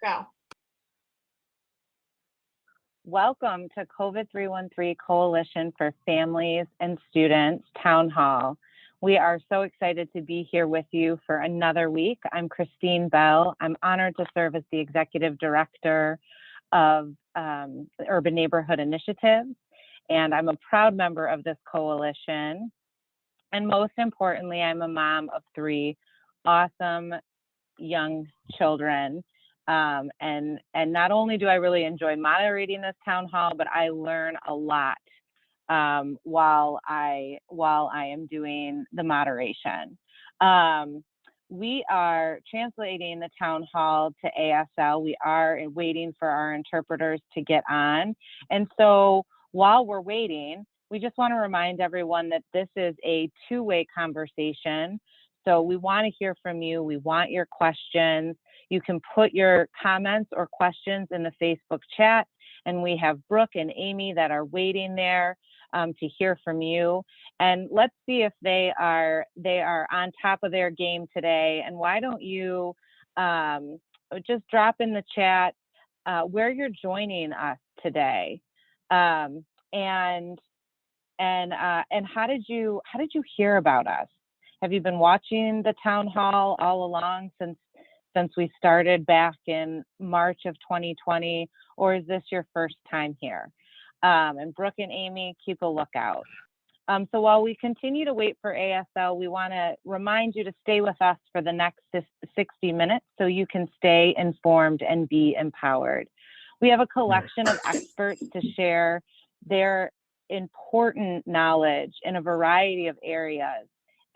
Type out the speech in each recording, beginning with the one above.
Go. Welcome to COVID313 Coalition for Families and Students Town Hall. We are so excited to be here with you for another week. I'm Christine Bell. I'm honored to serve as the Executive Director of Urban Neighborhood Initiatives, and I'm a proud member of this coalition. And most importantly, I'm a mom of 3 awesome young children. And not only do I really enjoy moderating this town hall, but I learn a lot while I am doing the moderation. We are translating the town hall to ASL. We are waiting for our interpreters to get on. And so while we're waiting, we just want to remind everyone that this is a 2-way conversation. So we want to hear from you. We want your questions. You can put your comments or questions in the Facebook chat, and we have Brooke and Amy that are waiting there to hear from you. And let's see if they are on top of their game today. And why don't you just drop in the chat where you're joining us today, and how did you hear about us? Have you been watching the town hall all along since we started back in March of 2020, or is this your first time here? And Brooke and Amy, keep a lookout. So while we continue to wait for ASL, we want to remind you to stay with us for the next 60 minutes so you can stay informed and be empowered. We have a collection of experts to share their important knowledge in a variety of areas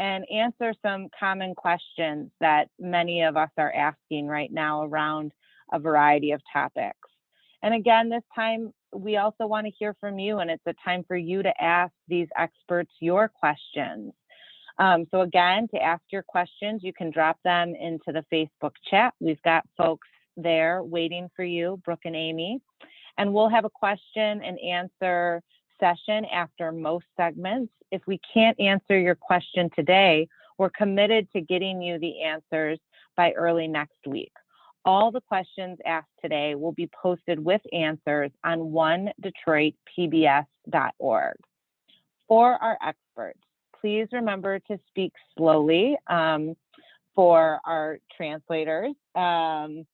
and answer some common questions that many of us are asking right now around a variety of topics. And again, this time, we also want to hear from you, and it's a time for you to ask these experts your questions. So again, to ask your questions, you can drop them into the Facebook chat. We've got folks there waiting for you, Brooke and Amy, and we'll have a question and answer session after most segments. If we can't answer your question today, we're committed to getting you the answers by early next week. All the questions asked today will be posted with answers on onedetroitpbs.org. For our experts, please remember to speak slowly for our translators, and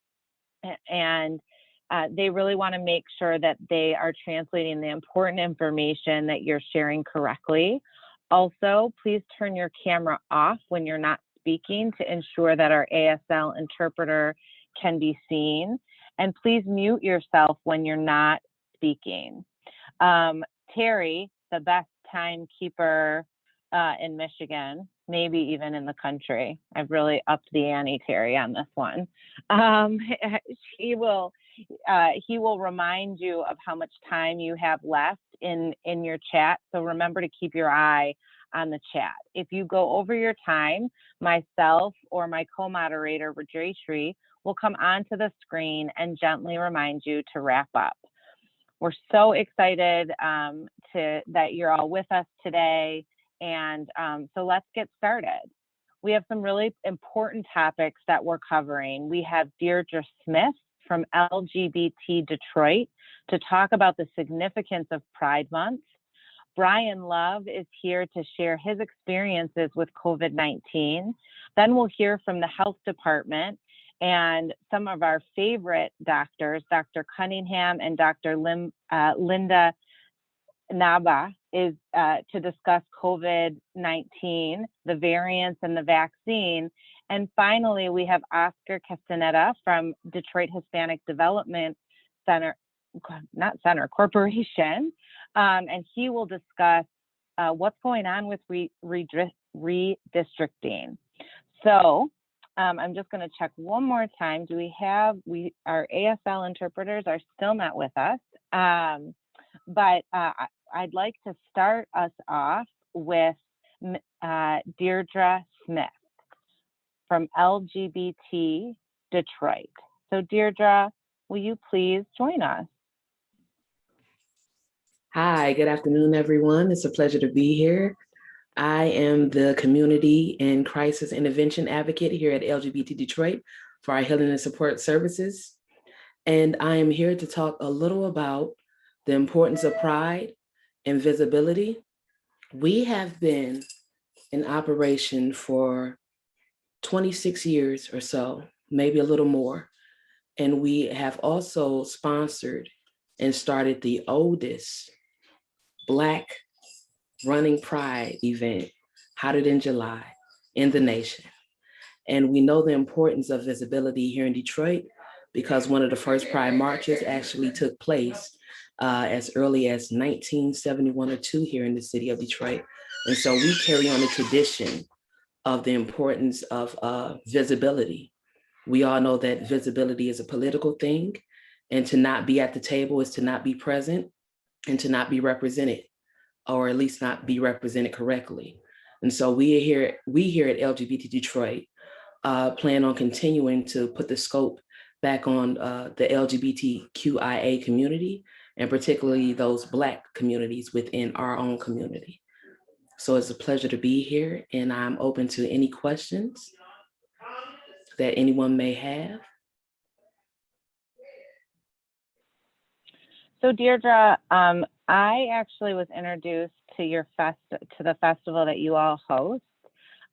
they really want to make sure that they are translating the important information that you're sharing correctly. Also, please turn your camera off when you're not speaking to ensure that our ASL interpreter can be seen. And please mute yourself when you're not speaking. Terry, the best timekeeper in Michigan, maybe even in the country. I've really upped the ante, Terry, on this one. He will remind you of how much time you have left in your chat. So remember to keep your eye on the chat. If you go over your time, myself or my co-moderator, Rajeshri, will come onto the screen and gently remind you to wrap up. We're so excited that you're all with us today. And so let's get started. We have some really important topics that we're covering. We have Deirdre Smith from LGBT Detroit to talk about the significance of Pride Month. Brian Love is here to share his experiences with COVID-19. Then we'll hear from the health department and some of our favorite doctors, Dr. Cunningham and Dr. Linda Naba, is to discuss COVID-19, the variants and the vaccine. And finally, we have Oscar Castaneda from Detroit Hispanic Development Corporation, and he will discuss what's going on with redistricting. So I'm just going to check one more time. Our ASL interpreters are still not with us, but I'd like to start us off with Deirdre Smith from LGBT Detroit. So Deirdre, will you please join us? Hi, good afternoon, everyone. It's a pleasure to be here. I am the Community and Crisis Intervention Advocate here at LGBT Detroit for our Healing and Support Services. And I am here to talk a little about the importance of pride and visibility. We have been in operation for 26 years or so, maybe a little more. And we have also sponsored and started the oldest Black running pride event, hotter than July, in the nation. And we know the importance of visibility here in Detroit because one of the first pride marches actually took place as early as 1971 or 2 here in the city of Detroit. And so we carry on the tradition of the importance of visibility. We all know that visibility is a political thing, and to not be at the table is to not be present and to not be represented, or at least not be represented correctly. And so we here at LGBT Detroit plan on continuing to put the scope back on the LGBTQIA community, and particularly those Black communities within our own community. So it's a pleasure to be here, and I'm open to any questions that anyone may have. So Deirdre, I actually was introduced to the festival that you all host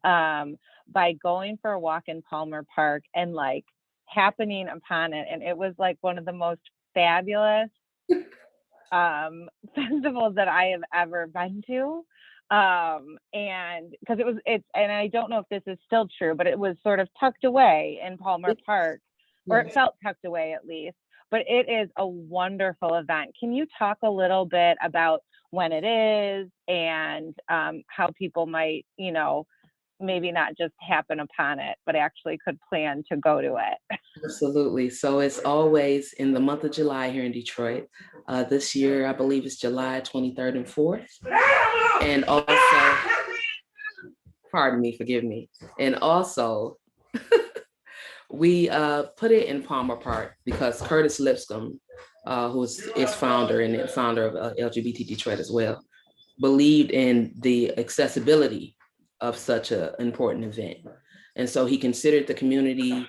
by going for a walk in Palmer Park and like happening upon it. And it was like one of the most fabulous festivals that I have ever been to. And because and I don't know if this is still true, but it was sort of tucked away in Palmer Park, or it felt tucked away at least. But it is a wonderful event. Can you talk a little bit about when it is and how people might, maybe not just happen upon it, but actually could plan to go to it? Absolutely. So it's always in the month of July here in Detroit. This year, I believe it's July 23rd and 4th. And also, pardon me, forgive me. And also, we put it in Palmer Park because Curtis Lipscomb, who is founder of LGBT Detroit as well, believed in the accessibility of such an important event. And so he considered the community,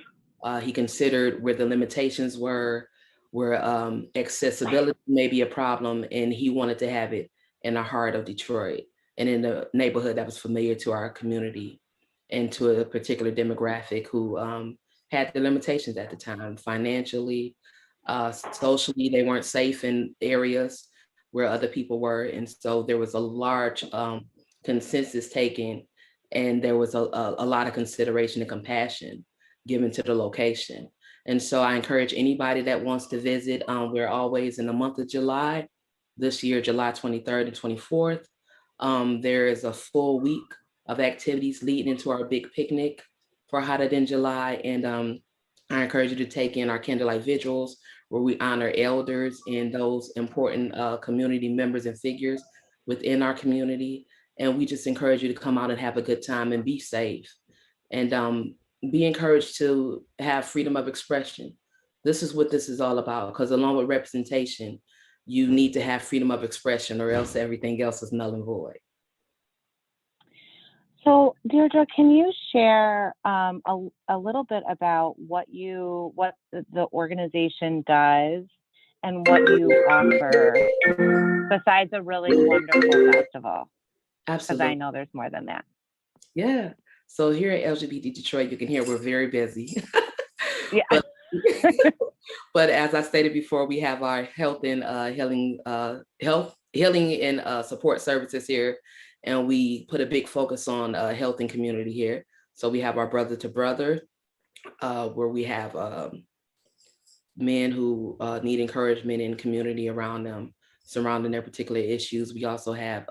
he considered where the limitations were, where accessibility may be a problem, and he wanted to have it in the heart of Detroit and in a neighborhood that was familiar to our community and to a particular demographic who had the limitations at the time, financially, socially, they weren't safe in areas where other people were. And so there was a large consensus taken, and there was a lot of consideration and compassion given to the location. And so I encourage anybody that wants to visit. We're always in the month of July. This year, July 23rd and 24th. There is a full week of activities leading into our big picnic for Hotter Than July. And I encourage you to take in our candlelight vigils, where we honor elders and those important community members and figures within our community. And we just encourage you to come out and have a good time and be safe. And be encouraged to have freedom of expression. This is what this is all about, because along with representation, you need to have freedom of expression, or else everything else is null and void. So Deirdre, can you share a little bit about what the organization does and what you offer besides a really wonderful festival? Absolutely. Because I know there's more than that. Yeah. So here at LGBT Detroit, you can hear we're very busy. Yeah. But as I stated before, we have our health and healing and support services here, and we put a big focus on health and community here. So we have our Brother to Brother, where we have men who need encouragement in community around them, surrounding their particular issues. We also have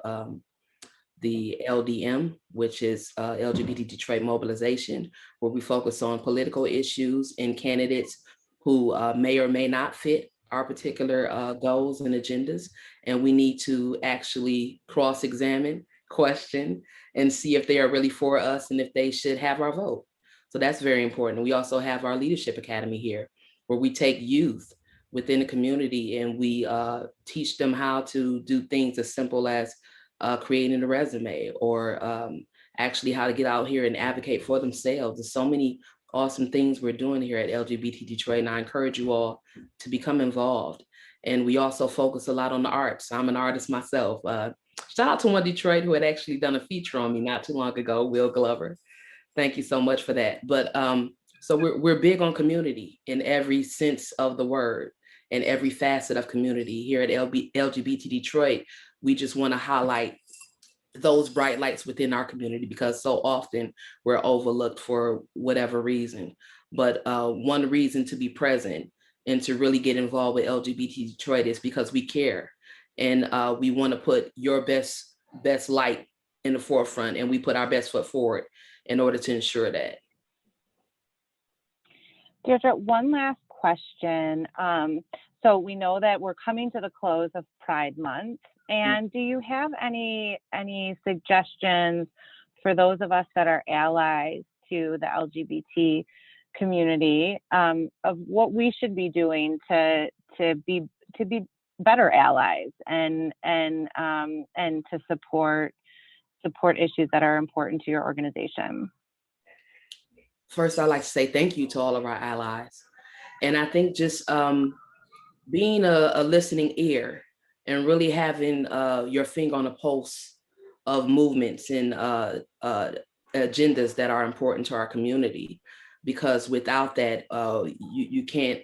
the LDM, which is LGBT Detroit Mobilization, where we focus on political issues and candidates who may or may not fit our particular goals and agendas. And we need to actually cross-examine, question, and see if they are really for us and if they should have our vote. So that's very important. We also have our Leadership Academy here, where we take youth within the community and we teach them how to do things as simple as creating a resume, or actually how to get out here and advocate for themselves. There's so many awesome things we're doing here at LGBT Detroit, and I encourage you all to become involved. And we also focus a lot on the arts. I'm an artist myself. Shout out to one Detroit who had actually done a feature on me not too long ago, Will Glover. Thank you so much for that. But so we're big on community in every sense of the word and every facet of community here at LGBT Detroit. We just want to highlight those bright lights within our community because so often we're overlooked for whatever reason. But one reason to be present and to really get involved with LGBT Detroit is because we care, and we want to put your best light in the forefront, and we put our best foot forward in order to ensure that. Deirdre, one last question. So we know that we're coming to the close of Pride Month, and do you have any suggestions for those of us that are allies to the LGBT community of what we should be doing to be better allies and to support issues that are important to your organization? First, I'd like to say thank you to all of our allies. And I think just being a listening ear and really having your finger on the pulse of movements and agendas that are important to our community, because without that, you can't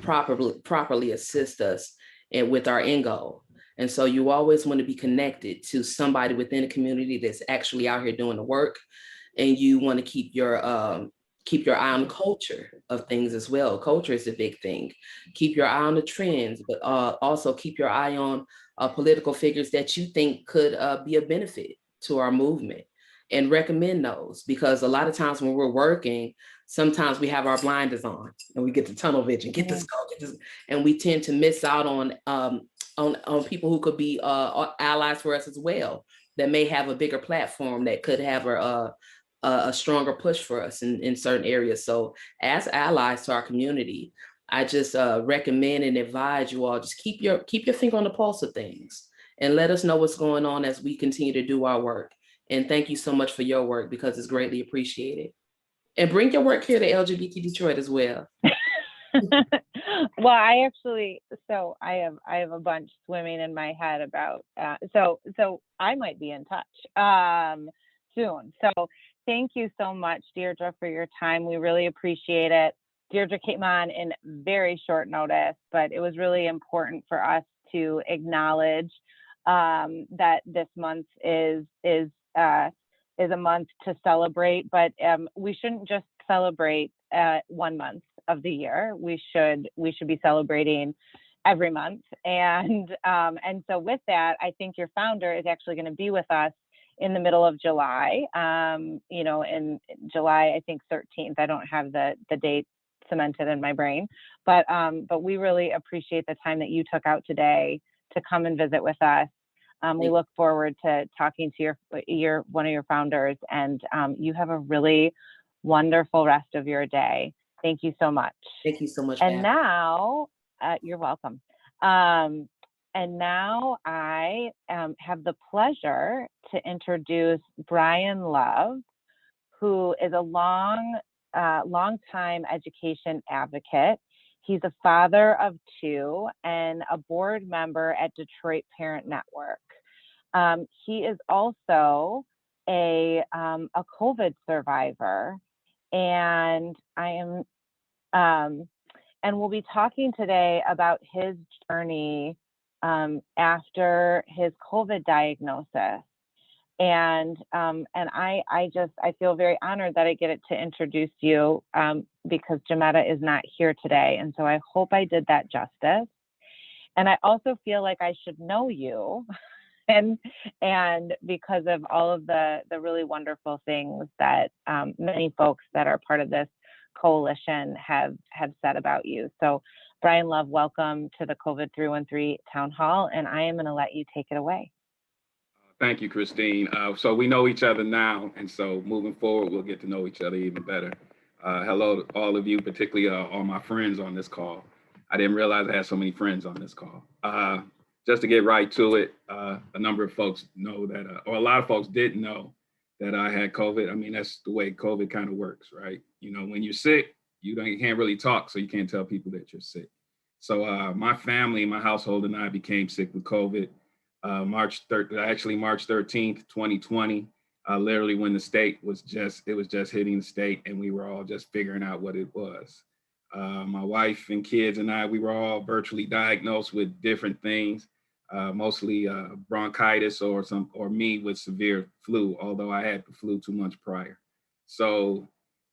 properly assist us with our end goal. And so you always want to be connected to somebody within the community that's actually out here doing the work. And you want to keep your eye on the culture of things as well. Culture is a big thing. Keep your eye on the trends, but also keep your eye on political figures that you think could be a benefit to our movement, and recommend those, because a lot of times when we're working, sometimes we have our blinders on and we get the tunnel vision, get this, and we tend to miss out on people who could be allies for us as well, that may have a bigger platform that could have a stronger push for us in certain areas. So as allies to our community, I just recommend and advise you all, just keep your finger on the pulse of things and let us know what's going on as we continue to do our work. And thank you so much for your work, because it's greatly appreciated. And bring your work here to LGBT Detroit as well. Well, I have a bunch swimming in my head about, so I might be in touch soon. So thank you so much, Deirdre, for your time. We really appreciate it. Deirdre came on in very short notice, but it was really important for us to acknowledge that this month is a month to celebrate, but we shouldn't just celebrate 1 month of the year. We should be celebrating every month. And so with that, I think your founder is actually going to be with us in the middle of July, in July, I think 13th. I don't have the date cemented in my brain, but we really appreciate the time that you took out today to come and visit with us. We look forward to talking to your one of your founders, and you have a really wonderful rest of your day. Thank you so much. Thank you so much. And now, you're welcome. And now I have the pleasure to introduce Brian Love, who is a long-time education advocate. He's a father of 2 and a board member at Detroit Parent Network. He is also a COVID survivor, and and we'll be talking today about his journey after his COVID diagnosis. And I feel very honored that I get it to introduce you because Jametta is not here today. And so I hope I did that justice. And I also feel like I should know you and because of all of the really wonderful things that many folks that are part of this coalition have said about you. So Brian Love, welcome to the COVID313 Town Hall, and I am going to let you take it away. Thank you, Christine. So we know each other now, and so moving forward, we'll get to know each other even better. Hello to all of you, particularly all my friends on this call. I didn't realize I had so many friends on this call. Just to get right to it, a number of folks know that, or a lot of folks didn't know that I had COVID. I mean, that's the way COVID kind of works, right? You know, when you're sick, you can't really talk, so you can't tell people that you're sick. So my family, my household, and I became sick with COVID March 13th, 2020. Literally when the state was just hitting the state, and we were all just figuring out what it was. My wife and kids and I, we were all virtually diagnosed with different things, mostly bronchitis or me with severe flu, although I had the flu 2 months prior. So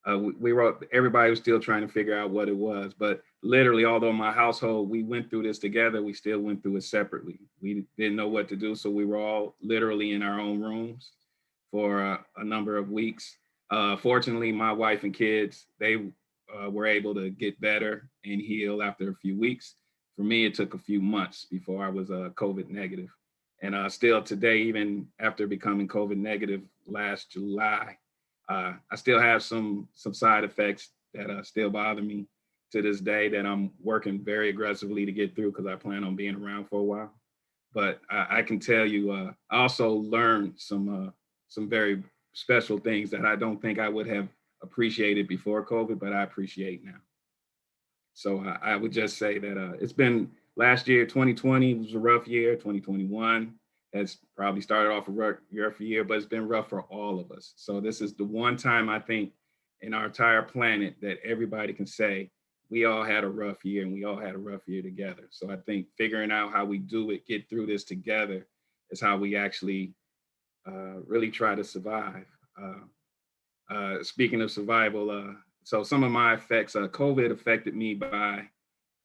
everybody was still trying to figure out what it was. But literally, although my household, we went through this together, we still went through it separately. We didn't know what to do. So we were all literally in our own rooms for a number of weeks. Fortunately, my wife and kids, they were able to get better and heal after a few weeks. For me, it took a few months before I was COVID negative. And still today, even after becoming COVID negative last July, I still have some side effects that still bother me to this day that I'm working very aggressively to get through because I plan on being around for a while. But I can tell you, I also learned some very special things that I don't think I would have appreciated before COVID, but I appreciate now. So I would just say that it's been last year, 2020 was a rough year. 2021 has probably started off a rough year, but it's been rough for all of us. So this is the one time I think in our entire planet that everybody can say we all had a rough year and we all had a rough year together. So I think figuring out how we do it, get through this together, is how we actually really try to survive. Speaking of survival, so some of my effects, COVID affected me by,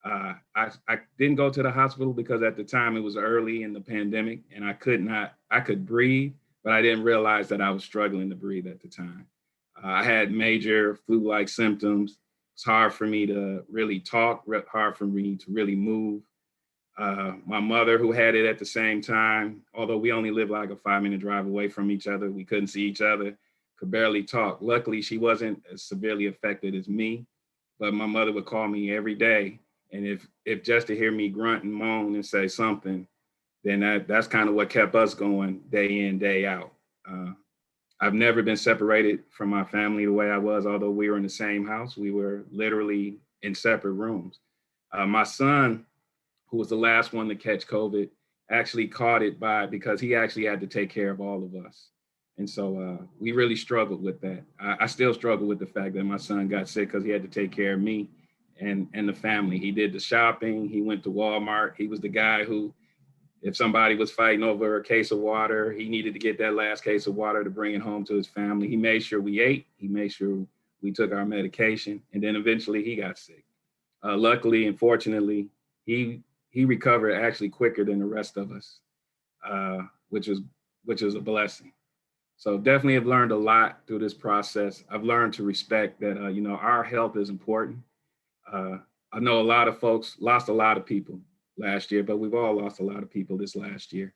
I didn't go to the hospital because at the time it was early in the pandemic and I could breathe, but I didn't realize that I was struggling to breathe at the time. I had major flu-like symptoms. It's hard for me to really talk, hard for me to really move. My mother, who had it at the same time, although we only lived like a 5-minute drive away from each other, we couldn't see each other, could barely talk. Luckily, she wasn't as severely affected as me, but my mother would call me every day. And if just to hear me grunt and moan and say something, then that's kind of what kept us going day in, day out. I've never been separated from my family the way I was, although we were in the same house. We were literally in separate rooms. My son, who was the last one to catch COVID, actually caught it because he actually had to take care of all of us. And so we really struggled with that. I still struggle with the fact that my son got sick because he had to take care of me and the family. He did the shopping. He went to Walmart. He was the guy who, if somebody was fighting over a case of water, he needed to get that last case of water to bring it home to his family. He made sure we ate. He made sure we took our medication. And then eventually he got sick. Luckily and fortunately, he recovered actually quicker than the rest of us, which was a blessing. So definitely have learned a lot through this process. I've learned to respect that, our health is important. I know a lot of folks lost a lot of people last year, but we've all lost a lot of people this last year.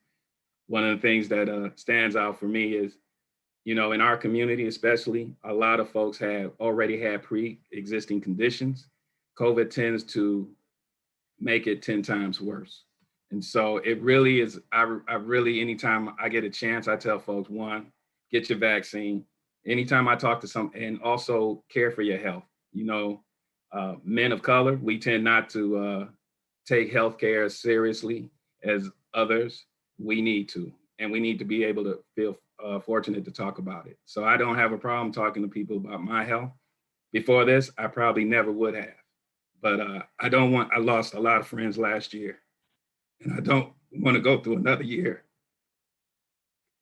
One of the things that stands out for me is, in our community especially, a lot of folks have already had pre-existing conditions. COVID tends to make it 10 times worse. And so it really is, I really, anytime I get a chance, I tell folks, one, get your vaccine. Anytime I talk to and also care for your health. Men of color, we tend not to take healthcare as seriously as others. We need to, and we need to be able to feel fortunate to talk about it. So I don't have a problem talking to people about my health. Before this, I probably never would have. But I lost a lot of friends last year, and I don't want to go through another year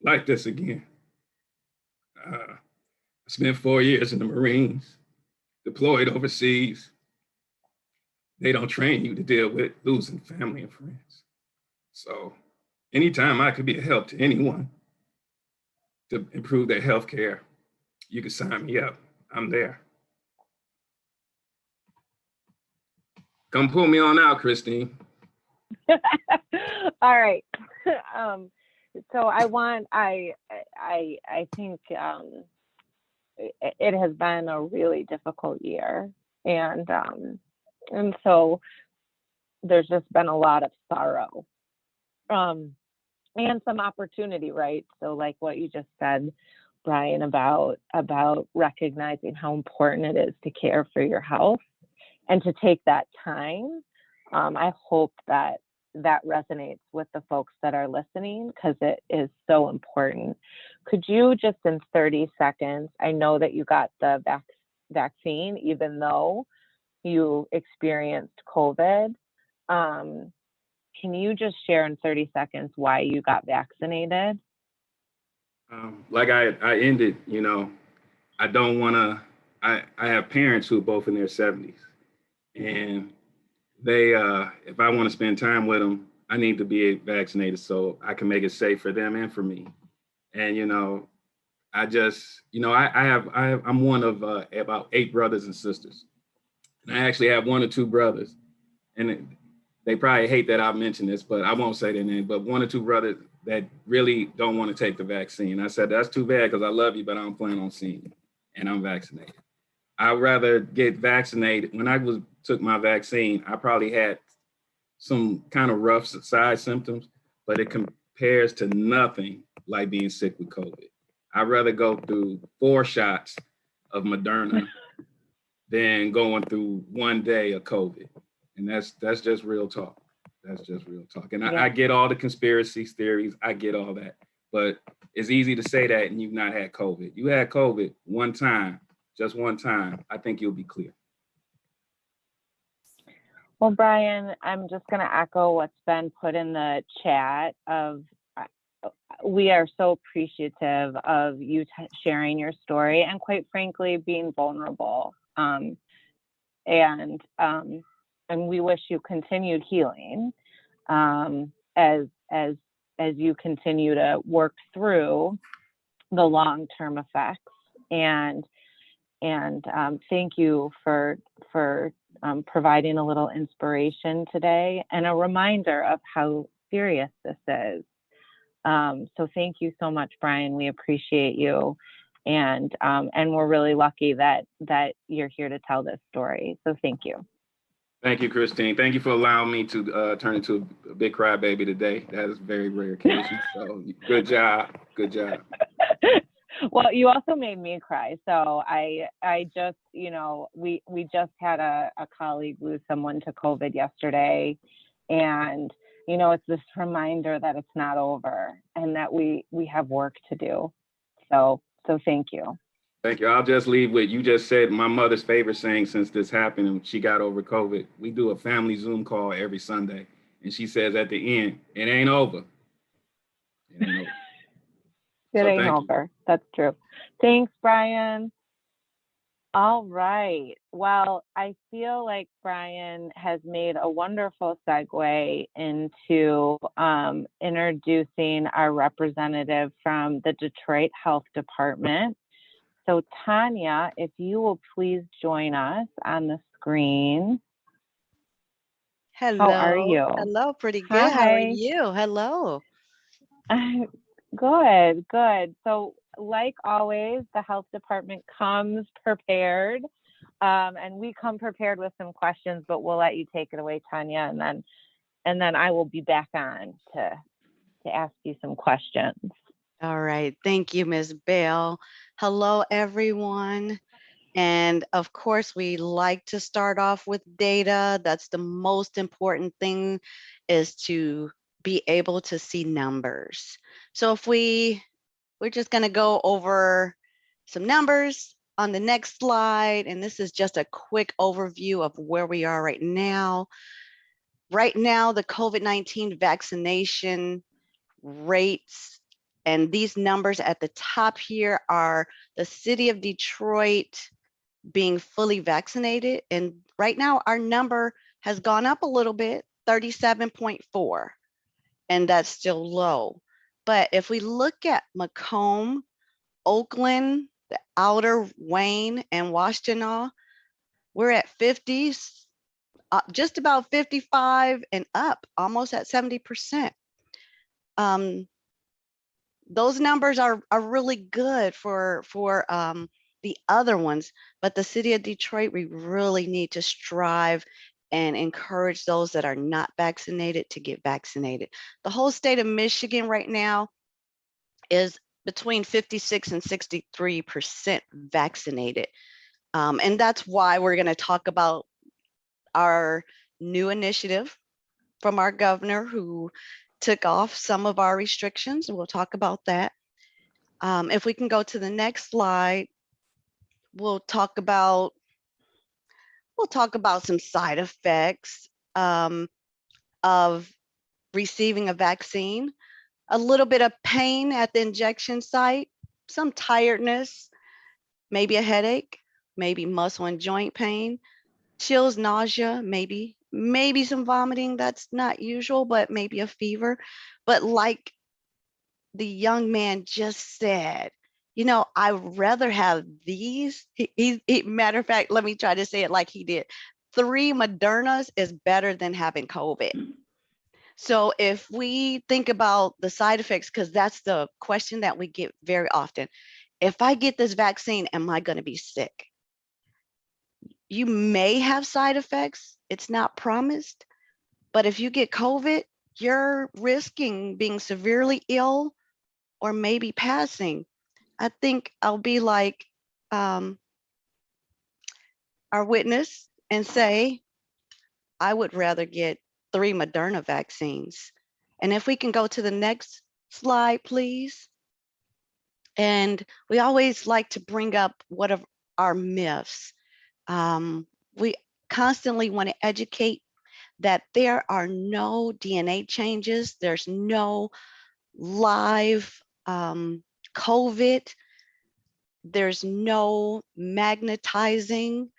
like this again. I spent 4 years in the Marines, deployed overseas. They don't train you to deal with losing family and friends. So anytime I could be a help to anyone to improve their health care, you can sign me up. I'm there. Come pull me on out, Christine. All right. So I think it has been a really difficult year, and so there's just been a lot of sorrow, and some opportunity, right? So like what you just said, Brian, about recognizing how important it is to care for your health and to take that time. I hope that resonates with the folks that are listening, because it is so important. Could you just in 30 seconds, I know that you got the vaccine, even though you experienced COVID. Can you just share in 30 seconds why you got vaccinated? Like I ended, I don't want to, I have parents who are both in their 70s, and they, if I want to spend time with them, I need to be vaccinated so I can make it safe for them and for me. And, I just, I'm one of about 8 brothers and sisters. And I actually have 1 or 2 brothers, and they probably hate that I mentioned this, but I won't say their name, but 1 or 2 brothers that really don't want to take the vaccine. I said, that's too bad, because I love you, but I don't plan on seeing you, and I'm vaccinated. I'd rather get vaccinated. When I took my vaccine, I probably had some kind of rough side symptoms, but it compares to nothing like being sick with COVID. I'd rather go through 4 shots of Moderna than going through 1 day of COVID. And that's just real talk. That's just real talk. And I get all the conspiracy theories. I get all that. But it's easy to say that and you've not had COVID. You had COVID 1 time, just 1 time. I think you'll be clear. Well, Brian, I'm just going to echo what's been put in the chat of, we are so appreciative of you sharing your story and, quite frankly, being vulnerable. And we wish you continued healing as you continue to work through the long-term effects. And thank you for providing a little inspiration today and a reminder of how serious this is. So thank you so much, Brian. We appreciate you. And we're really lucky that you're here to tell this story. So thank you. Thank you, Christine. Thank you for allowing me to turn into a big crybaby today. That is a very rare occasion. So good job. Good job. Well, you also made me cry. So I just, we just had a colleague lose someone to COVID yesterday. And, it's this reminder that it's not over and that we have work to do. So thank you. Thank you. I'll just leave with, you just said my mother's favorite saying since this happened and she got over COVID. We do a family Zoom call every Sunday. And she says at the end, it ain't over. It ain't over. It ain't over. That's true. Thanks, Brian. All right. Well, I feel like Brian has made a wonderful segue into introducing our representative from the Detroit Health Department. So Tanya, if you will please join us on the screen. Hello. How are you? Hello, pretty good. Hi. How are you? Hello. Good. So like always, the health department comes prepared, and we come prepared with some questions, but we'll let you take it away, Tanya, and then I will be back on to ask you some questions. All right. Thank you, Ms. Bell. Hello, everyone. And of course, we like to start off with data. That's the most important thing, is to be able to see numbers. So if we're just going to go over some numbers on the next slide, and this is just a quick overview of where we are right now. Right now, the COVID-19 vaccination rates, and these numbers at the top here are the city of Detroit being fully vaccinated. And right now, our number has gone up a little bit, 37.4, and that's still low. But if we look at Macomb, Oakland, the outer Wayne, and Washtenaw, we're at 50s, just about 55 and up, almost at 70%. Those numbers are really good for the other ones, but the city of Detroit, we really need to strive and encourage those that are not vaccinated to get vaccinated. The whole state of Michigan right now is between 56 and 63% vaccinated. And that's why we're going to talk about our new initiative from our governor who took off some of our restrictions. We'll talk about that. If we can go to the next slide, we'll talk about some side effects of receiving a vaccine. A little bit of pain at the injection site, some tiredness, maybe a headache, maybe muscle and joint pain, chills, nausea, maybe some vomiting. That's not usual, but maybe a fever. But like the young man just said, you know, I'd rather have these. Matter of fact, let me try to say it like he did. 3 Modernas is better than having COVID. So if we think about the side effects, because that's the question that we get very often. If I get this vaccine, am I going to be sick? You may have side effects. It's not promised. But if you get COVID, you're risking being severely ill or maybe passing. I think I'll be like our witness and say, I would rather get 3 Moderna vaccines. And if we can go to the next slide, please. And we always like to bring up what are our myths. We constantly want to educate that there are no DNA changes. There's no live COVID. There's no magnetizing.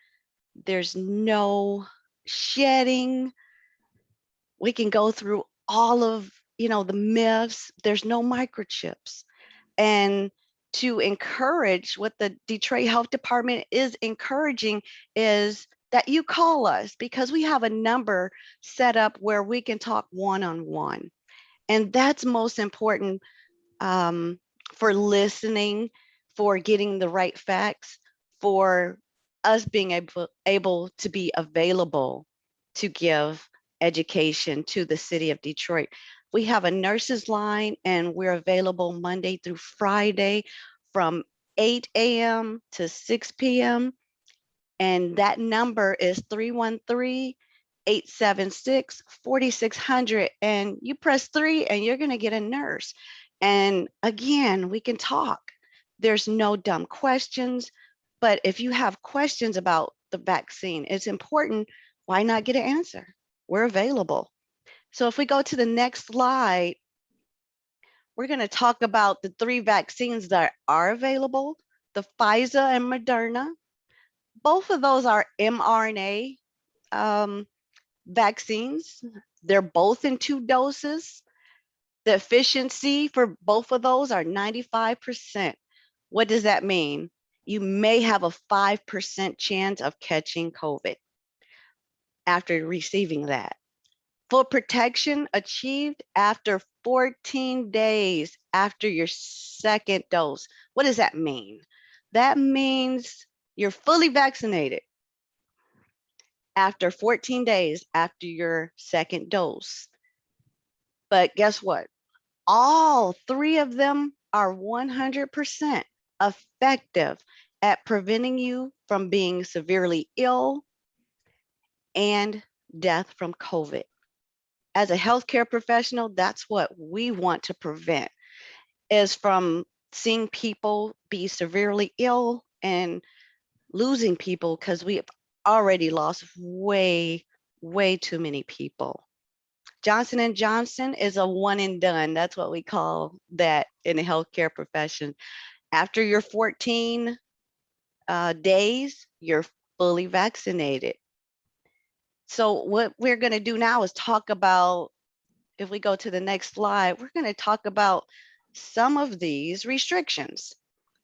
There's no shedding. We can go through all of, the myths. There's no microchips. And to encourage what the Detroit Health Department is encouraging is that you call us, because we have a number set up where we can talk one-on-one. And that's most important for listening, for getting the right facts, for us being able to be available to give education to the city of Detroit. We have a nurses line and we're available Monday through Friday from 8 a.m. to 6 p.m. And that number is 313-876-4600. And you press 3 and you're going to get a nurse. And again, we can talk. There's no dumb questions. But if you have questions about the vaccine, it's important. Why not get an answer? We're available. So if we go to the next slide, we're going to talk about the 3 vaccines that are available, the Pfizer and Moderna. Both of those are mRNA vaccines. They're both in 2 doses. The efficiency for both of those are 95%. What does that mean? You may have a 5% chance of catching COVID after receiving that. Full protection achieved after 14 days after your second dose. What does that mean? That means you're fully vaccinated after 14 days after your second dose. But guess what? All 3 of them are 100% effective at preventing you from being severely ill and death from COVID. As a healthcare professional, that's what we want to prevent, is from seeing people be severely ill and losing people, because we have already lost way too many people. Johnson & Johnson is a one and done. That's what we call that in the healthcare profession. After your 14 days, you're fully vaccinated. So what we're going to do now is talk about, if we go to the next slide, we're going to talk about some of these restrictions.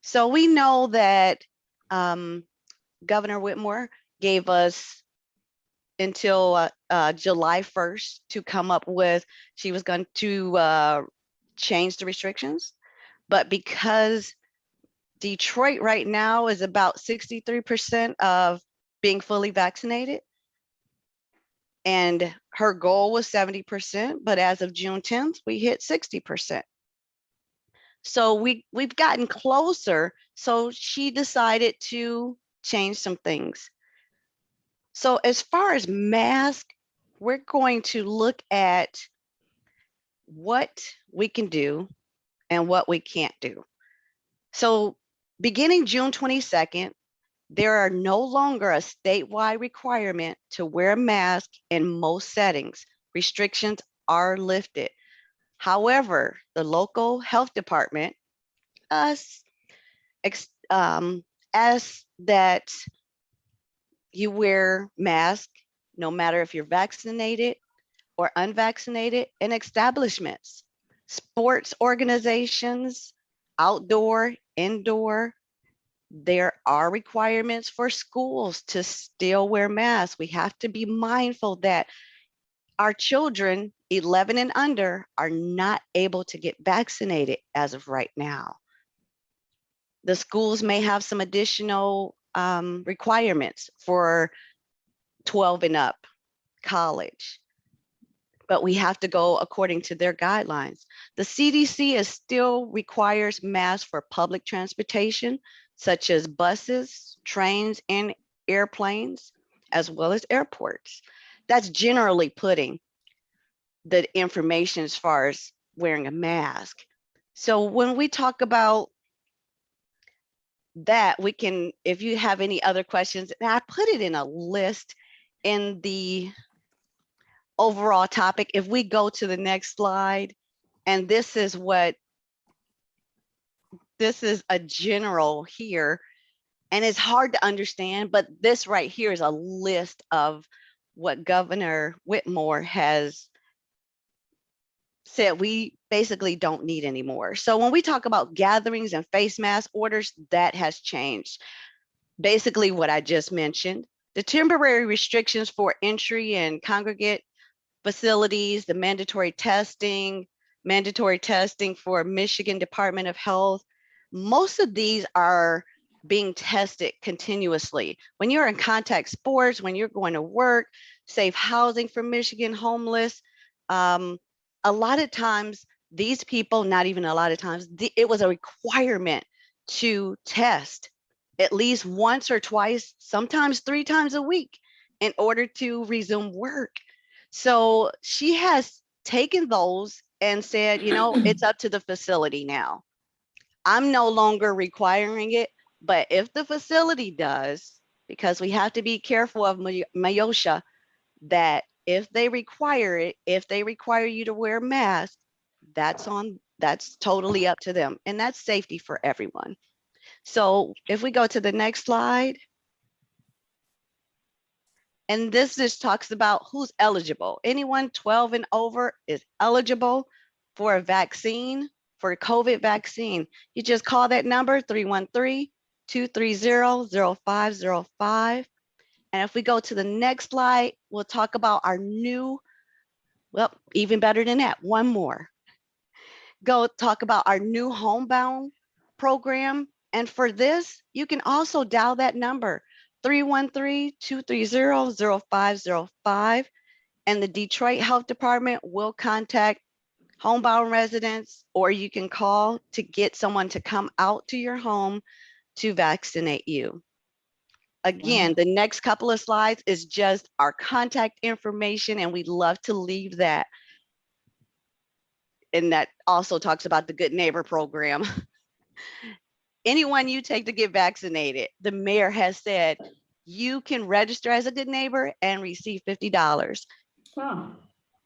So we know that Governor Whitmore gave us until July 1st to come up with, she was going to change the restrictions. But because Detroit right now is about 63% of being fully vaccinated, and her goal was 70%, but as of June 10th, we hit 60%. So we've gotten closer. So she decided to change some things. So as far as mask, we're going to look at what we can do and what we can't do. So beginning June 22nd, there are no longer a statewide requirement to wear a mask in most settings. Restrictions are lifted. However, the local health department asks that you wear mask no matter if you're vaccinated or unvaccinated in establishments, sports organizations, outdoor, indoor. There are requirements for schools to still wear masks. We have to be mindful that our children 11 and under are not able to get vaccinated as of right now. The schools may have some additional requirements for 12 and up, college, but we have to go according to their guidelines. The CDC still requires masks for public transportation, such as buses, trains, and airplanes, as well as airports. That's generally putting the information as far as wearing a mask. So when we talk about that, we can, if you have any other questions, and I put it in a list in the overall topic. If we go to the next slide, and this is a general here, and it's hard to understand, but this right here is a list of what Governor Whitmore has said we basically don't need anymore. So when we talk about gatherings and face mask orders, that has changed. Basically what I just mentioned, the temporary restrictions for entry and congregate facilities, the mandatory testing for Michigan Department of Health. Most of these are being tested continuously. When you're in contact sports, when you're going to work, safe housing for Michigan homeless, a lot of times these people, not even a lot of times, it was a requirement to test at least once or twice, sometimes 3 times a week in order to resume work. So she has taken those and said, you know, it's up to the facility now. I'm no longer requiring it, but if the facility does, because we have to be careful of Myosha, that if they require it, if they require you to wear a mask, that's totally up to them. And that's safety for everyone. So if we go to the next slide, and this just talks about who's eligible. Anyone 12 and over is eligible for a vaccine, for a COVID vaccine. You just call that number 313-230-0505. And if we go to the next slide, we'll talk about our new, well, even better than that, one more. Go talk about our new homebound program. And for this, you can also dial that number, 313-230-0505. And the Detroit Health Department will contact homebound residents, or you can call to get someone to come out to your home to vaccinate you. Again, the next couple of slides is just our contact information, and we'd love to leave that. And that also talks about the Good Neighbor program. Anyone you take to get vaccinated, the mayor has said you can register as a good neighbor and receive $50. Wow.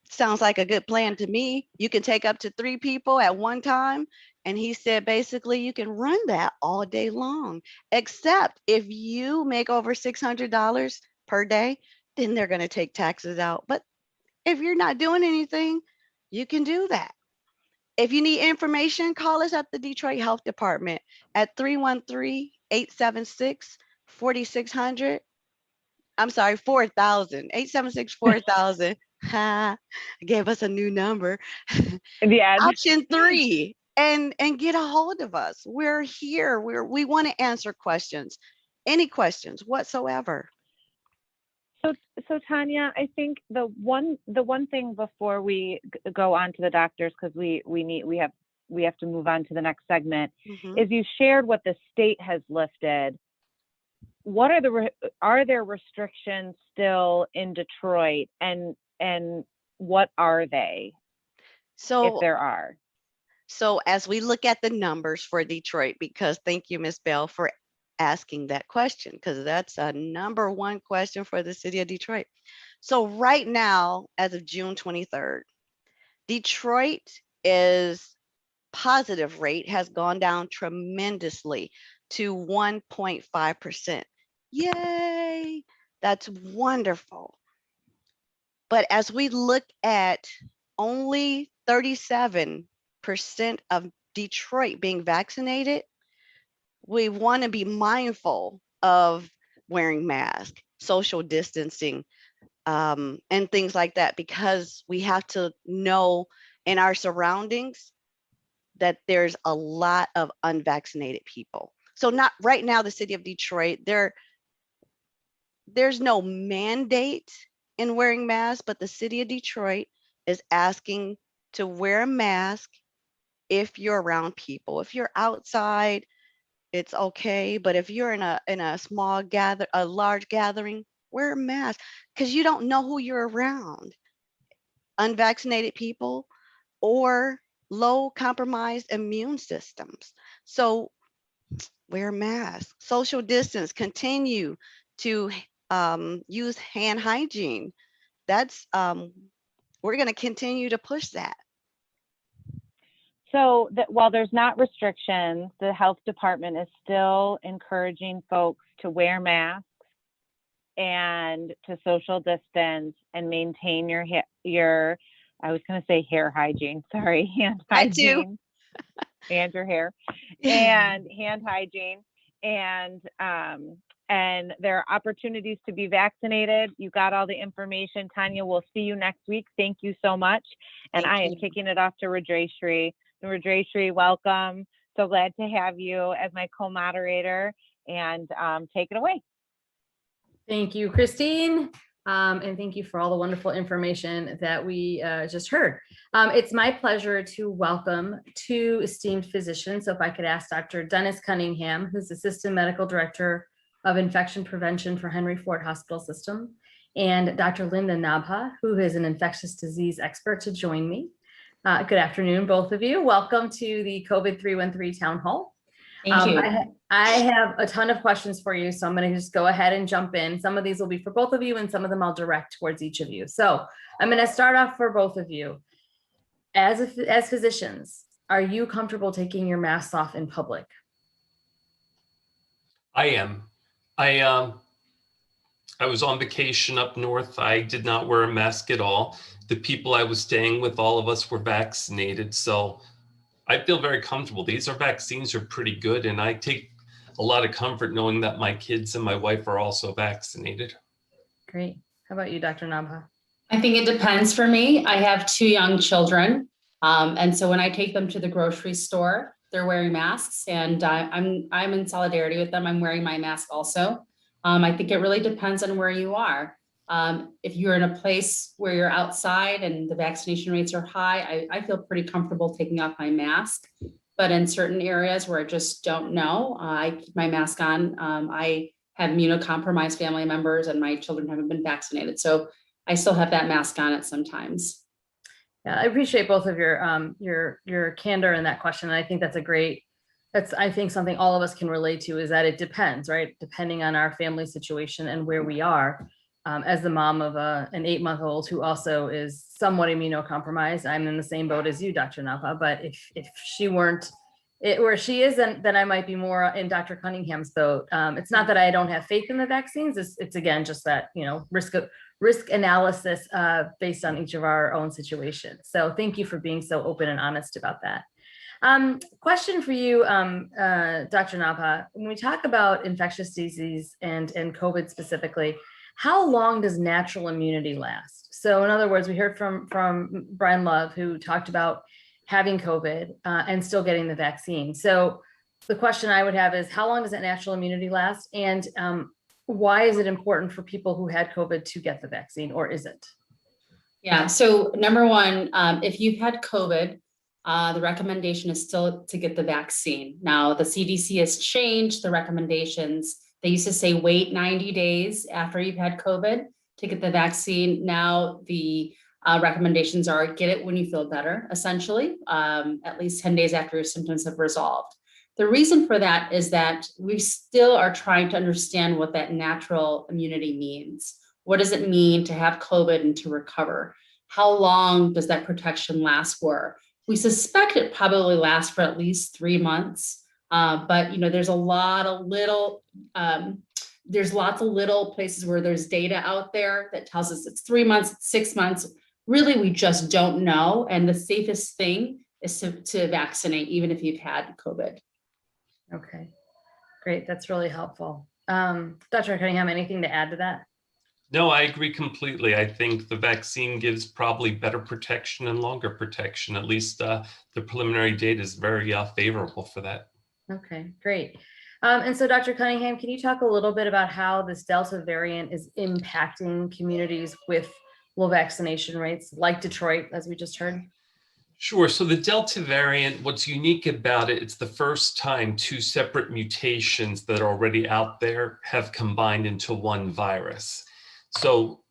Sounds like a good plan to me. You can take up to 3 people at one time. And he said, basically, you can run that all day long, except if you make over $600 per day, then they're going to take taxes out. But if you're not doing anything, you can do that. If you need information, call us at the Detroit Health Department at 313-876-4600. I'm sorry, 4,000, 876-4000. Gave us a new number. Yeah. Option 3, and get a hold of us. We're here. We want to answer questions, any questions whatsoever. So Tanya, I think the one thing before we go on to the doctors, because we we have to move on to the next segment, Mhm. is you shared what the state has lifted. What are there restrictions still in Detroit, and what are they, if So, there are? so as we look at the numbers for Detroit, because thank you, Ms. Bell, for asking that question, because that's a number one question for the city of Detroit. So right now, as of June 23rd, Detroit is positive rate has gone down tremendously to 1.5%. Yay! That's wonderful. But as we look at only 37% of Detroit being vaccinated, we want to be mindful of wearing masks, social distancing, and things like that, because we have to know in our surroundings that there's a lot of unvaccinated people. So not right now, the city of Detroit, there's no mandate in wearing masks, but the city of Detroit is asking to wear a mask if you're around people. If you're outside, it's okay. But if you're in a large gathering, wear a mask, because you don't know who you're around. Unvaccinated people or low compromised immune systems. So wear a mask, social distance, continue to use hand hygiene. That's we're going to continue to push that. So that while there's not restrictions, the health department is still encouraging folks to wear masks and to social distance and maintain your I was going to say hair hygiene, sorry, hand I do. hygiene and your hair and hand hygiene, and there are opportunities to be vaccinated. You got all the information. Tanya, we'll see you next week. Thank you so much. And Thank I am you. kicking it off to Rajeshri. Rajeshri, welcome. So glad to have you as my co-moderator, and take it away. Thank you, Christine. And thank you for all the wonderful information that we just heard. It's my pleasure to welcome two esteemed physicians. So if I could ask Dr. Dennis Cunningham, who's Assistant Medical Director of Infection Prevention for Henry Ford Hospital System, and Dr. Linda Nabha, who is an infectious disease expert, to join me. Good afternoon, both of you. Welcome to the COVID313 Town Hall. Thank you. I have a ton of questions for you, so I'm going to just go ahead and jump in. Some of these will be for both of you, and some of them I'll direct towards each of you. So I'm going to start off for both of you. As physicians, are you comfortable taking your masks off in public? I am. I was on vacation up north. I did not wear a mask at all. The people I was staying with, all of us were vaccinated. So I feel very comfortable. These vaccines are pretty good. And I take a lot of comfort knowing that my kids and my wife are also vaccinated. Great. How about you, Dr. Nabha? I think it depends for me. I have 2 young children. And so when I take them to the grocery store, they're wearing masks, and I'm in solidarity with them. I'm wearing my mask also. I think it really depends on where you are. If you're in a place where you're outside and the vaccination rates are high, I feel pretty comfortable taking off my mask. But in certain areas where I just don't know, I keep my mask on. I have immunocompromised family members, and my children haven't been vaccinated. So I still have that mask on at sometimes. Yeah, I appreciate both of your candor in that question. And I think that's I think something all of us can relate to, is that it depends, right? Depending on our family situation and where we are. As the mom of an 8-month-old who also is somewhat immunocompromised, I'm in the same boat as you, Dr. Napa. But if she weren't where she isn't, then I might be more in Dr. Cunningham's boat. It's not that I don't have faith in the vaccines. It's again just that, risk analysis based on each of our own situations. So thank you for being so open and honest about that. Question for you, Dr. Napa. When we talk about infectious disease and COVID specifically, how long does natural immunity last? So in other words, we heard from Brian Love, who talked about having COVID and still getting the vaccine. So the question I would have is, how long does that natural immunity last? And why is it important for people who had COVID to get the vaccine, or is it? Yeah, so number one, if you've had COVID, the recommendation is still to get the vaccine. Now, the CDC has changed the recommendations. They used to say wait 90 days after you've had COVID to get the vaccine. Now, the recommendations are get it when you feel better, essentially, at least 10 days after your symptoms have resolved. The reason for that is that we still are trying to understand what that natural immunity means. What does it mean to have COVID and to recover? How long does that protection last for? We suspect it probably lasts for at least 3 months, but there's a lot of little, there's lots of little places where there's data out there that tells us it's 3 months, 6 months. Really, we just don't know. And the safest thing is to vaccinate, even if you've had COVID. Okay, great. That's really helpful. Dr. Cunningham, anything to add to that? No, I agree completely. I think the vaccine gives probably better protection and longer protection. At least the preliminary data is very favorable for that. Okay, great. And so Dr. Cunningham, can you talk a little bit about how this Delta variant is impacting communities with low vaccination rates like Detroit, as we just heard? Sure. So the Delta variant, what's unique about it, it's the first time 2 separate mutations that are already out there have combined into one virus. So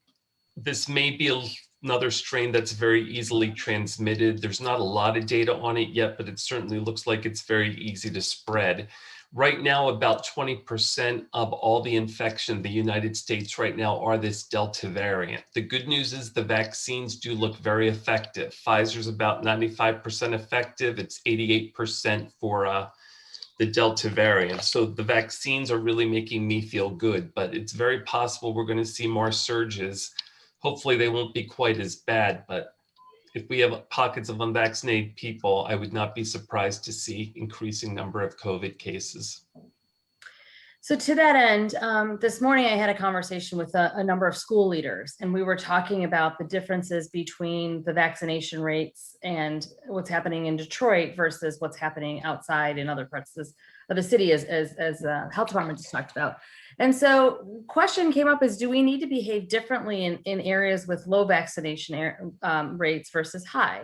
this may be another strain that's very easily transmitted. There's not a lot of data on it yet, but it certainly looks like it's very easy to spread. Right now, about 20% of all the infection in the United States right now are this Delta variant. The good news is the vaccines do look very effective. Pfizer's about 95% effective. It's 88% for the Delta variant. So the vaccines are really making me feel good, but it's very possible we're going to see more surges. Hopefully they won't be quite as bad, but if we have pockets of unvaccinated people, I would not be surprised to see increasing number of COVID cases. So to that end, this morning I had a conversation with a number of school leaders, and we were talking about the differences between the vaccination rates and what's happening in Detroit versus what's happening outside in other parts of the city, as health department just talked about. And so question came up is, do we need to behave differently in areas with low vaccination rates versus high?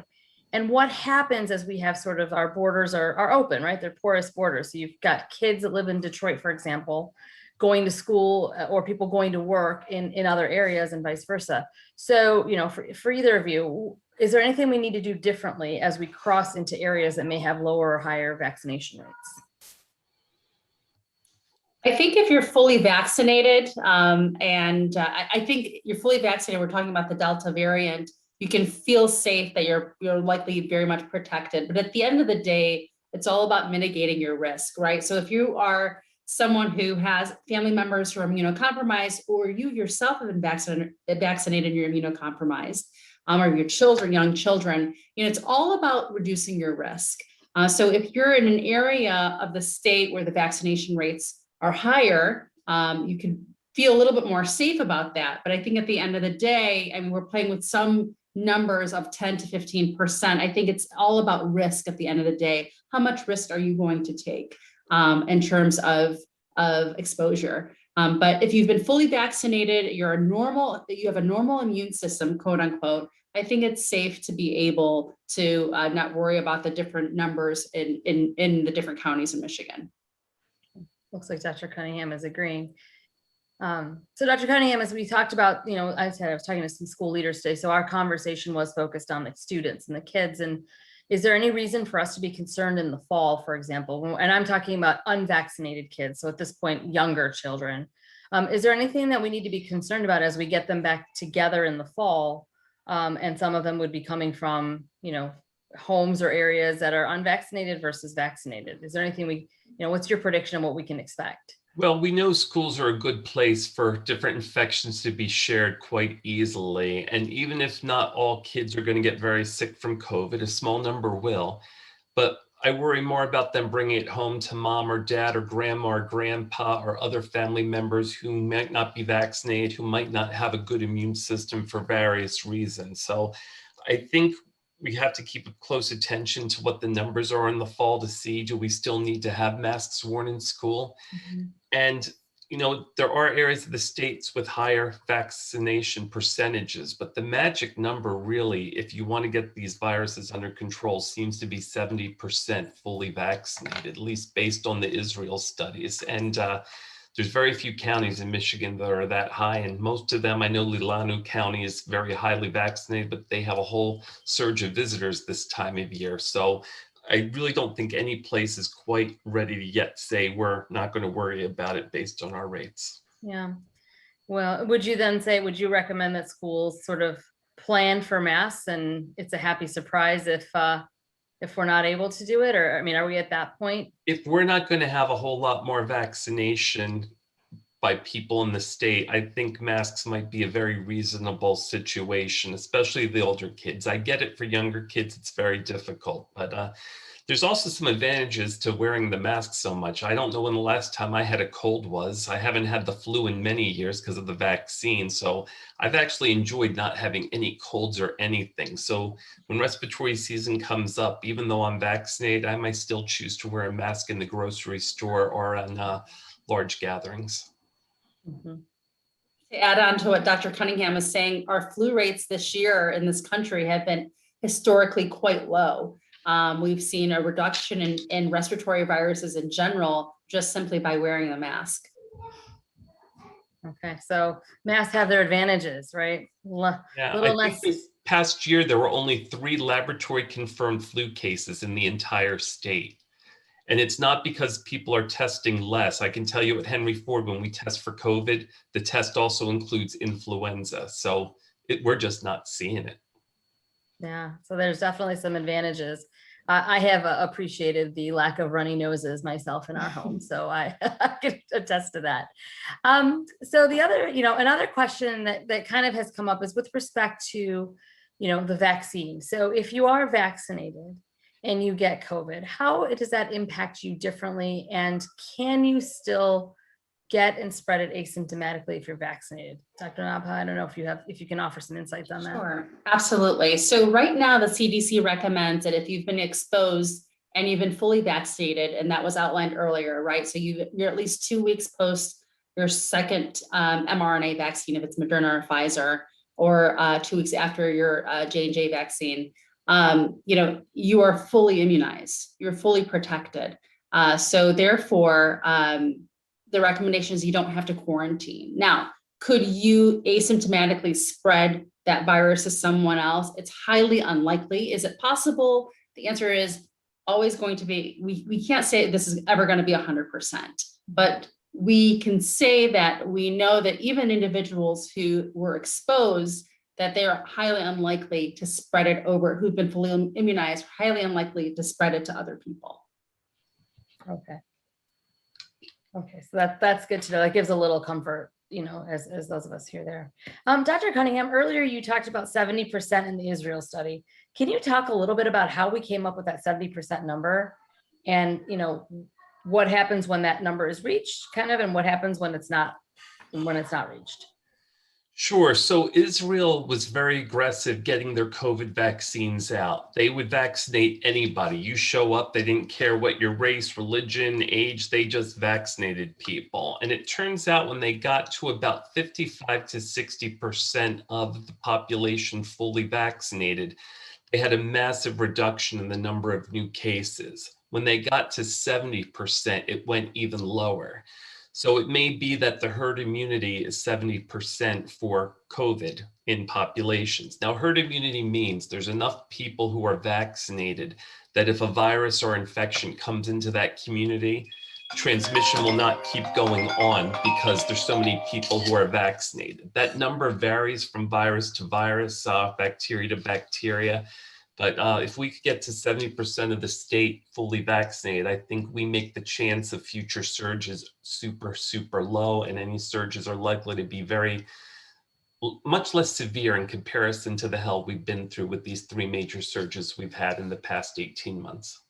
And what happens as we have sort of our borders are open, right? They're porous borders. So you've got kids that live in Detroit, for example, going to school or people going to work in other areas and vice versa. So, for either of you, is there anything we need to do differently as we cross into areas that may have lower or higher vaccination rates? I think if you're fully vaccinated, I think you're fully vaccinated, we're talking about the Delta variant, you can feel safe that you're likely very much protected. But at the end of the day, it's all about mitigating your risk, right? So if you are someone who has family members who are immunocompromised, or you yourself have been vaccinated and you're immunocompromised, or your children, young children, it's all about reducing your risk. So if you're in an area of the state where the vaccination rates are higher, you can feel a little bit more safe about that. But I think at the end of the day, we're playing with some numbers of 10 to 15%. I think it's all about risk at the end of the day. How much risk are you going to take in terms of exposure? But if you've been fully vaccinated, you have a normal immune system, quote unquote, I think it's safe to be able to not worry about the different numbers in the different counties in Michigan. Looks like Dr. Cunningham is agreeing. So Dr. Cunningham, as we talked about, I was talking to some school leaders today, so our conversation was focused on the students and the kids. And is there any reason for us to be concerned in the fall, for example? And I'm talking about unvaccinated kids, so at this point, younger children. Is there anything that we need to be concerned about as we get them back together in the fall? And some of them would be coming from, homes or areas that are unvaccinated versus vaccinated. Is there anything what's your prediction of what we can expect? Well, we know schools are a good place for different infections to be shared quite easily. And even if not all kids are going to get very sick from COVID, a small number will. But I worry more about them bringing it home to mom or dad or grandma or grandpa or other family members who might not be vaccinated, who might not have a good immune system for various reasons. So I think we have to keep close attention to what the numbers are in the fall to see, do we still need to have masks worn in school? Mm-hmm. And you know, there are areas of the states with higher vaccination percentages, but the magic number really, if you want to get these viruses under control, seems to be 70% fully vaccinated, at least based on the Israel studies. And there's very few counties in Michigan that are that high, and most of them, I know Leelanau County is very highly vaccinated, but they have a whole surge of visitors this time of year. So I really don't think any place is quite ready to yet say we're not going to worry about it based on our rates. Yeah. Well, would you recommend that schools sort of plan for masks and it's a happy surprise if we're not able to do it? Or, I mean, are we at that point? If we're not going to have a whole lot more vaccination by people in the state, I think masks might be a very reasonable situation, especially the older kids. I get it for younger kids, it's very difficult, but there's also some advantages to wearing the mask so much. I don't know when the last time I had a cold was. I haven't had the flu in many years because of the vaccine. So I've actually enjoyed not having any colds or anything. So when respiratory season comes up, even though I'm vaccinated, I might still choose to wear a mask in the grocery store or on large gatherings. Mhm. To add on to what Dr. Cunningham was saying, our flu rates this year in this country have been historically quite low. We've seen a reduction in respiratory viruses in general, just simply by wearing a mask. Okay, so masks have their advantages, right? Yeah, Little I less. think this past year, there were only 3 laboratory confirmed flu cases in the entire state. And it's not because people are testing less. I can tell you at Henry Ford, when we test for COVID, the test also includes influenza. So we're just not seeing it. Yeah, so there's definitely some advantages. I have appreciated the lack of runny noses myself in our home, so I can attest to that. So the other, another question that kind of has come up is with respect to, the vaccine. So if you are vaccinated and you get COVID, how does that impact you differently? And can you still get and spread it asymptomatically if you're vaccinated? Dr. Nabha, I don't know if you can offer some insights on that. Sure, absolutely. So right now the CDC recommends that if you've been exposed and you've been fully vaccinated, and that was outlined earlier, right? So you're at least 2 weeks post your second mRNA vaccine, if it's Moderna or Pfizer, or 2 weeks after your J&J vaccine, you are fully immunized, you're fully protected. So therefore, the recommendation is you don't have to quarantine. Now, could you asymptomatically spread that virus to someone else? It's highly unlikely. Is it possible? The answer is always going to be, we can't say this is ever going to be 100%, but we can say that we know that even individuals who were exposed, that they are highly unlikely to spread it over, who've been fully immunized, highly unlikely to spread it to other people. Okay. Okay, so that's good to know. That gives a little comfort, as those of us here there. Dr. Cunningham, earlier you talked about 70% in the Israel study. Can you talk a little bit about how we came up with that 70% number, and what happens when that number is reached, and what happens when it's not reached? Sure. So Israel was very aggressive getting their COVID vaccines out. They would vaccinate anybody. You show up, they didn't care what your race, religion, age, they just vaccinated people. And it turns out when they got to about 55 to 60% of the population fully vaccinated, they had a massive reduction in the number of new cases. When they got to 70%, it went even lower. So it may be that the herd immunity is 70% for COVID in populations. Now, herd immunity means there's enough people who are vaccinated that if a virus or infection comes into that community, transmission will not keep going on because there's so many people who are vaccinated. That number varies from virus to virus, bacteria to bacteria. But if we could get to 70% of the state fully vaccinated, I think we make the chance of future surges super, super low, and any surges are likely to be much less severe in comparison to the hell we've been through with these 3 major surges we've had in the past 18 months.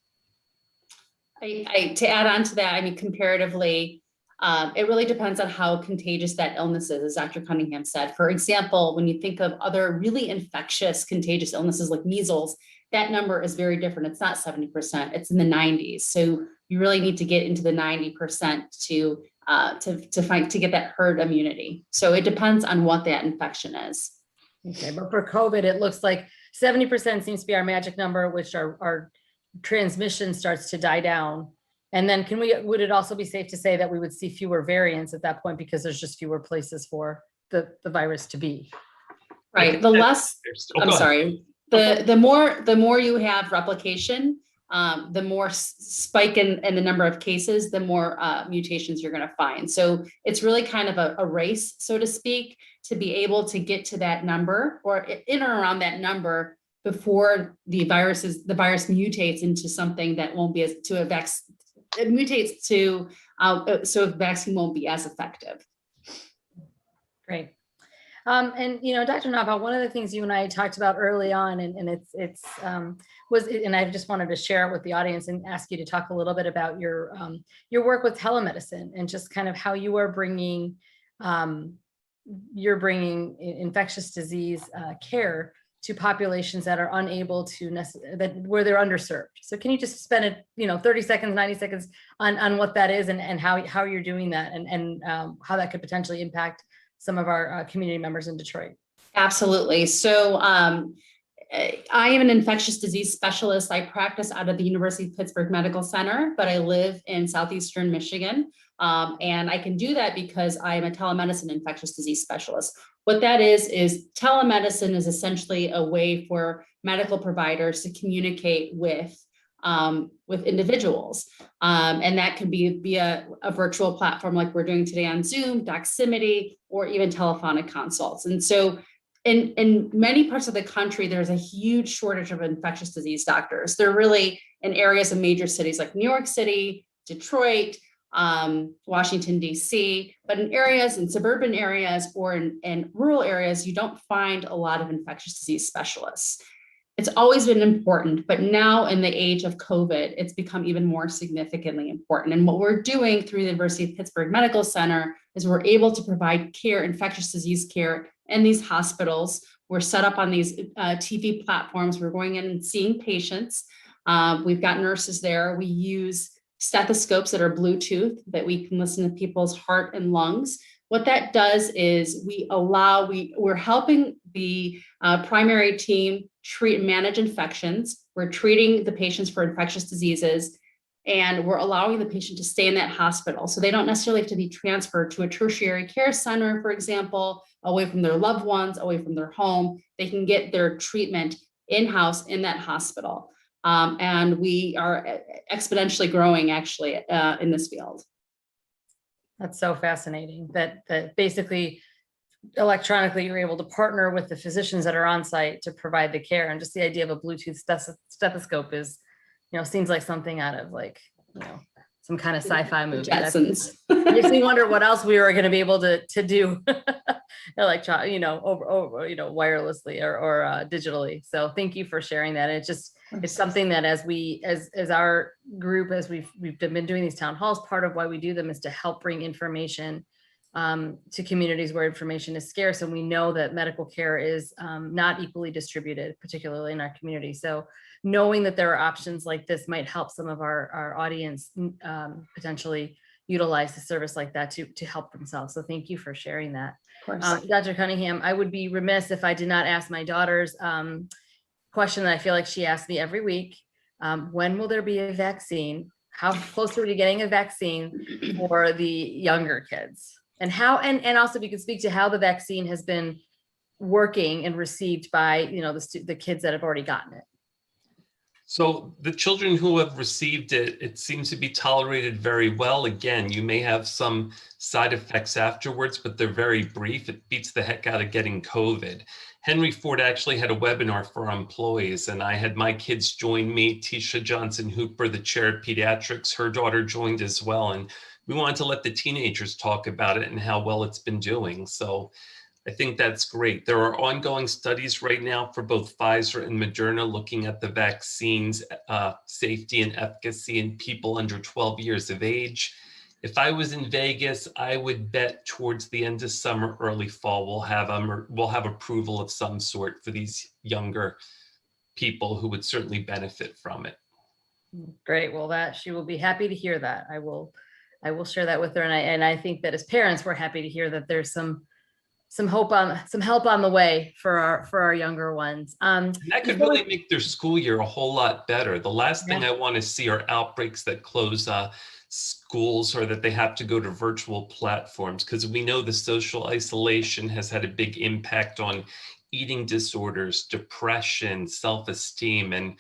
To add on to that, comparatively, it really depends on how contagious that illness is, as Dr. Cunningham said. For example, when you think of other really infectious contagious illnesses like measles, that number is very different. It's not 70%, it's in the 90s. So you really need to get into the 90% to to get that herd immunity. So it depends on what that infection is. Okay, but for COVID, it looks like 70% seems to be our magic number, which our transmission starts to die down. And then would it also be safe to say that we would see fewer variants at that point because there's just fewer places for the virus to be? Right. The less, I'm sorry, the more you have replication, the more spike in the number of cases, the more mutations you're going to find. So it's really kind of a race, so to speak, to be able to get to that number or in or around that number before the virus mutates into something that won't be it mutates to so a vaccine won't be as effective. Great. And Dr. Nava, one of the things you and I talked about early on, and I just wanted to share it with the audience and ask you to talk a little bit about your work with telemedicine and just kind of how you are bringing infectious disease care to populations that are unable to where they're underserved. So can you just spend 30 seconds, 90 seconds on what that is and how you're doing that and how that could potentially impact some of our community members in Detroit? Absolutely. So I am an infectious disease specialist. I practice out of the University of Pittsburgh Medical Center, but I live in Southeastern Michigan. And I can do that because I am a telemedicine infectious disease specialist. What that is telemedicine is essentially a way for medical providers to communicate with individuals. And that can be via a virtual platform like we're doing today on Zoom, Doximity, or even telephonic consults. And so in many parts of the country, there's a huge shortage of infectious disease doctors. They're really in areas of major cities like New York City, Detroit, Washington, D.C., but in suburban areas or in rural areas, you don't find a lot of infectious disease specialists. It's always been important, but now in the age of COVID, it's become even more significantly important. And what we're doing through the University of Pittsburgh Medical Center is we're able to provide care, infectious disease care in these hospitals. We're set up on these TV platforms. We're going in and seeing patients. We've got nurses there. We use stethoscopes that are Bluetooth that we can listen to people's heart and lungs. What that does is we're helping the primary team treat and manage infections. We're treating the patients for infectious diseases, and we're allowing the patient to stay in that hospital. So they don't necessarily have to be transferred to a tertiary care center, for example, away from their loved ones, away from their home. They can get their treatment in-house in that hospital. And we are exponentially growing actually in this field. That's so fascinating that basically electronically you're able to partner with the physicians that are on site to provide the care. And just the idea of a Bluetooth stethoscope is, seems like something out of some kind of sci-fi movie. Jetsons. Makes me wonder what else we were going to be able to do wirelessly or digitally. So thank you for sharing that. It's something that as our group, as we've been doing these town halls, part of why we do them is to help bring information to communities where information is scarce. And we know that medical care is not equally distributed, particularly in our community. So knowing that there are options like this might help some of our audience potentially utilize a service like that to help themselves. So thank you for sharing that. Dr. Cunningham, I would be remiss if I did not ask my daughter's question that I feel like she asks me every week. When will there be a vaccine? How close are we to getting a vaccine for the younger kids? And also if you could speak to how the vaccine has been working and received by the kids that have already gotten it. So the children who have received it, it seems to be tolerated very well. Again, you may have some side effects afterwards, but they're very brief. It beats the heck out of getting COVID. Henry Ford actually had a webinar for our employees, and I had my kids join me, Tisha Johnson Hooper, the chair of pediatrics, her daughter joined as well. And we wanted to let the teenagers talk about it and how well it's been doing. So I think that's great. There are ongoing studies right now for both Pfizer and Moderna looking at the vaccine's safety and efficacy in people under 12 years of age. If I was in Vegas, I would bet towards the end of summer, early fall, we'll have approval of some sort for these younger people who would certainly benefit from it. Great. Well, she will be happy to hear that. I will I will share that with her. And I think that as parents, we're happy to hear that there's some help on the way for our younger ones. And that could really make their school year a whole lot better. The last thing I want to see are outbreaks that close schools or that they have to go to virtual platforms, because we know the social isolation has had a big impact on eating disorders, depression, self-esteem, and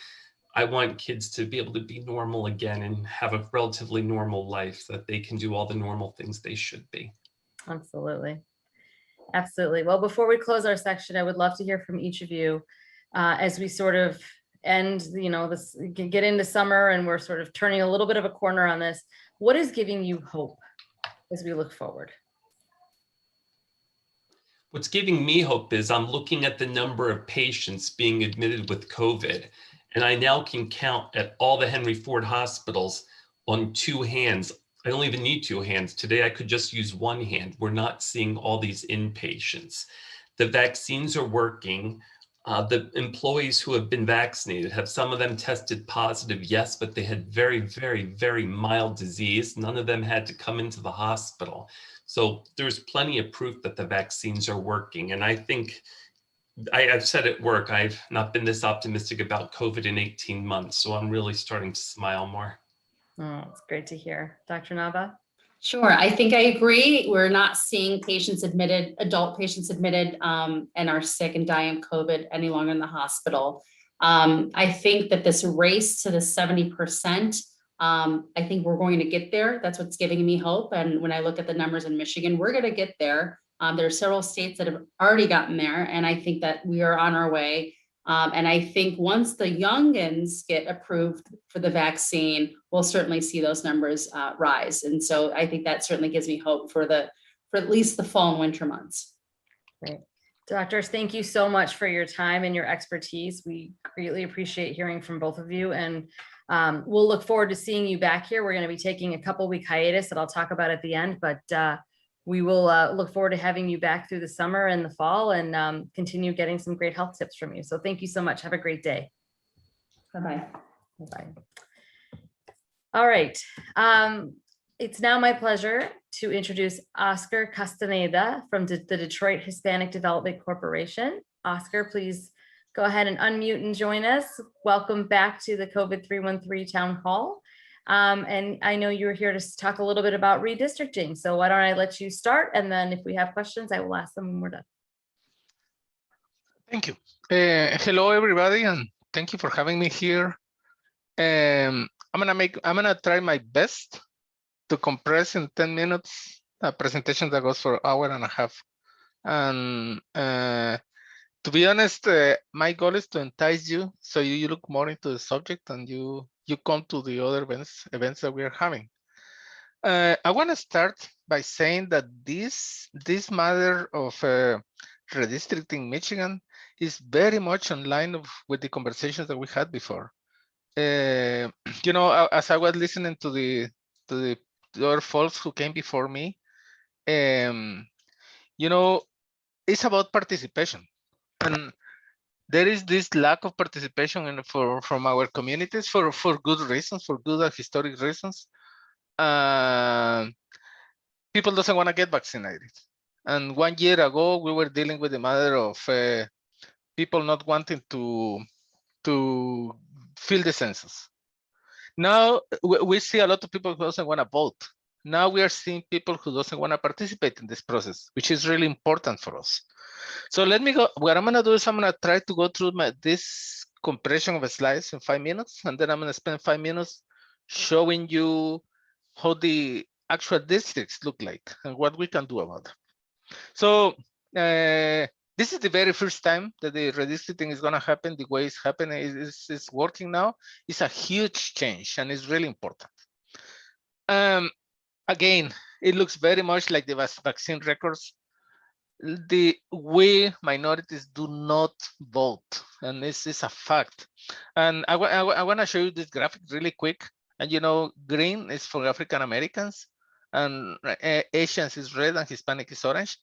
I want kids to be able to be normal again and have a relatively normal life so that they can do all the normal things they should be. Absolutely. Absolutely. Well, before we close our section, I would love to hear from each of you as we sort of end, this get into summer and we're sort of turning a little bit of a corner on this. What is giving you hope as we look forward? What's giving me hope is I'm looking at the number of patients being admitted with COVID, and I now can count at all the Henry Ford hospitals on two hands. I don't even need two hands. Today, I could just use one hand. We're not seeing all these inpatients. The vaccines are working. The employees who have been vaccinated, have some of them tested positive? Yes, but they had very, very, very mild disease. None of them had to come into the hospital. So there's plenty of proof that the vaccines are working. And I think, I've said at work, I've not been this optimistic about COVID in 18 months. So I'm really starting to smile more. Oh, it's great to hear. Dr. Nava? Sure, I think I agree. We're not seeing patients admitted, adult patients admitted and are sick and dying of COVID any longer in the hospital. I think that this race to the 70%, I think we're going to get there. That's what's giving me hope. And when I look at the numbers in Michigan, we're going to get there. There are several states that have already gotten there, and I think that we are on our way. And I think once the youngins get approved for the vaccine, we'll certainly see those numbers rise. And so I think that certainly gives me hope for at least the fall and winter months. Great. Doctors, thank you so much for your time and your expertise. We greatly appreciate hearing from both of you. And we'll look forward to seeing you back here. We're going to be taking a couple-week hiatus that I'll talk about at the end, but we will look forward to having you back through the summer and the fall and continue getting some great health tips from you. So thank you so much. Have a great day. Bye-bye. Bye-bye. All right. It's now my pleasure to introduce Oscar Castaneda from the Detroit Hispanic Development Corporation. Oscar, please go ahead and unmute and join us. Welcome back to the COVID313 Town Hall. And I know you're here to talk a little bit about redistricting. So why don't I let you start? And then if we have questions, I will ask them when we're done. Thank you. Hello, everybody, and thank you for having me here. I'm gonna try my best to compress in 10 minutes a presentation that goes for an hour and a half. And to be honest, my goal is to entice you so you look more into the subject and you come to the other events that we are having. I want to start by saying that this matter of redistricting Michigan is very much in line with the conversations that we had before. You know, as I was listening to the other folks who came before me, you know, it's about participation. And there is this lack of participation from our communities for good reasons, for good historic reasons. People doesn't want to get vaccinated. And 1 year ago, we were dealing with the matter of people not wanting to fill the census. Now we see a lot of people who doesn't want to vote. Now we are seeing people who doesn't want to participate in this process, which is really important for us. So let me go. What I'm going to do is I'm going to try to go through this compression of slides in 5 minutes, and then I'm going to spend 5 minutes showing you how the actual districts look like and what we can do about them. So this is the very first time that the redistricting is going to happen the way it's happening. It's working now. It's a huge change, and it's really important. Again, it looks very much like the vaccine records. We minorities do not vote, and this is a fact. And I want to show you this graphic really quick. And you know, green is for African Americans, and Asians is red, and Hispanic is orange.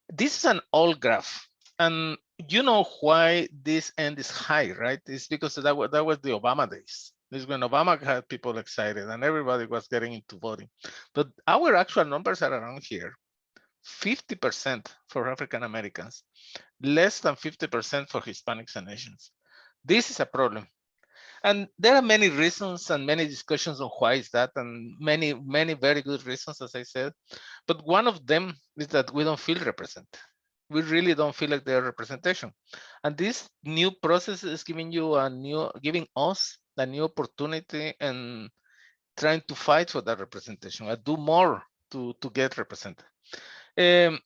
This is an old graph, and you know why this end is high, right? It's because that was the Obama days. This is when Obama had people excited and everybody was getting into voting. But our actual numbers are around here. 50% for African Americans, less than 50% for Hispanics and Asians. This is a problem. And there are many reasons and many discussions on why is that, and many very good reasons, as I said. But one of them is that we don't feel represented. We really don't feel like they're representation. And this new process is giving us a new opportunity and trying to fight for that representation and do more to get represented. I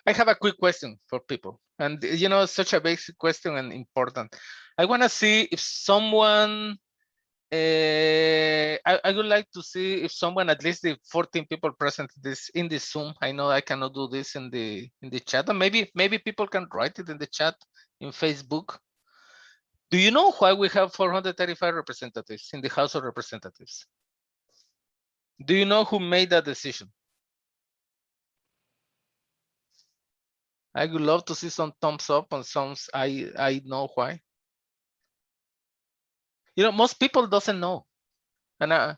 have a quick question for people, and such a basic question and important. I want to see if someone, I would like to see if someone, at least the 14 people present in this Zoom. I know I cannot do this in the chat, and maybe people can write it in the chat in Facebook. Do you know why we have 435 representatives in the House of Representatives? Do you know who made that decision? I would love to see some thumbs up and some I know why. Most people doesn't know. And I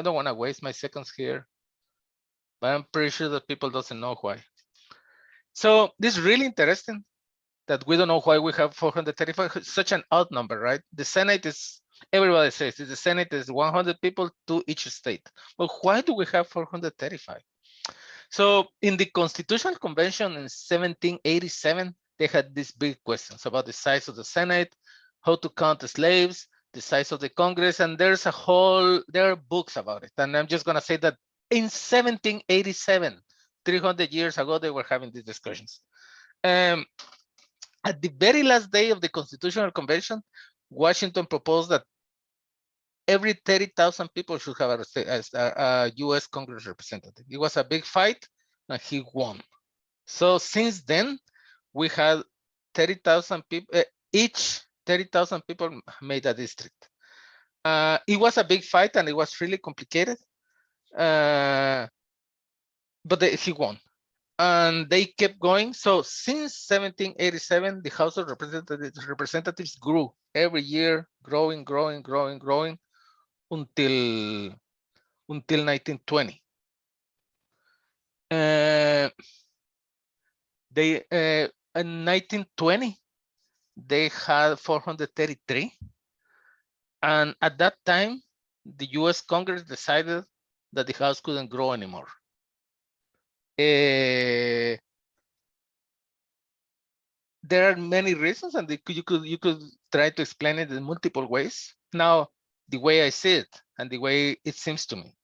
don't want to waste my seconds here, but I'm pretty sure that people doesn't know why. So this is really interesting that we don't know why we have 435, such an odd number, right? The Senate is, everybody says, the Senate is 100 people to each state. But why do we have 435? So in the Constitutional Convention in 1787, they had these big questions about the size of the Senate, how to count the slaves, the size of the Congress, and there are books about it. And I'm just gonna say that in 1787, 300 years ago, they were having these discussions. At the very last day of the Constitutional Convention, Washington proposed that every 30,000 people should have a US Congress representative. It was a big fight and he won. So since then, we had 30,000 people, each 30,000 people made a district. It was a big fight and it was really complicated, but he won. And they kept going. So since 1787, the House of Representatives grew every year, growing until 1920. In 1920, they had 433. And at that time, the US Congress decided that the House couldn't grow anymore. There are many reasons, and you could try to explain it in multiple ways. Now, the way I see it and the way it seems to me,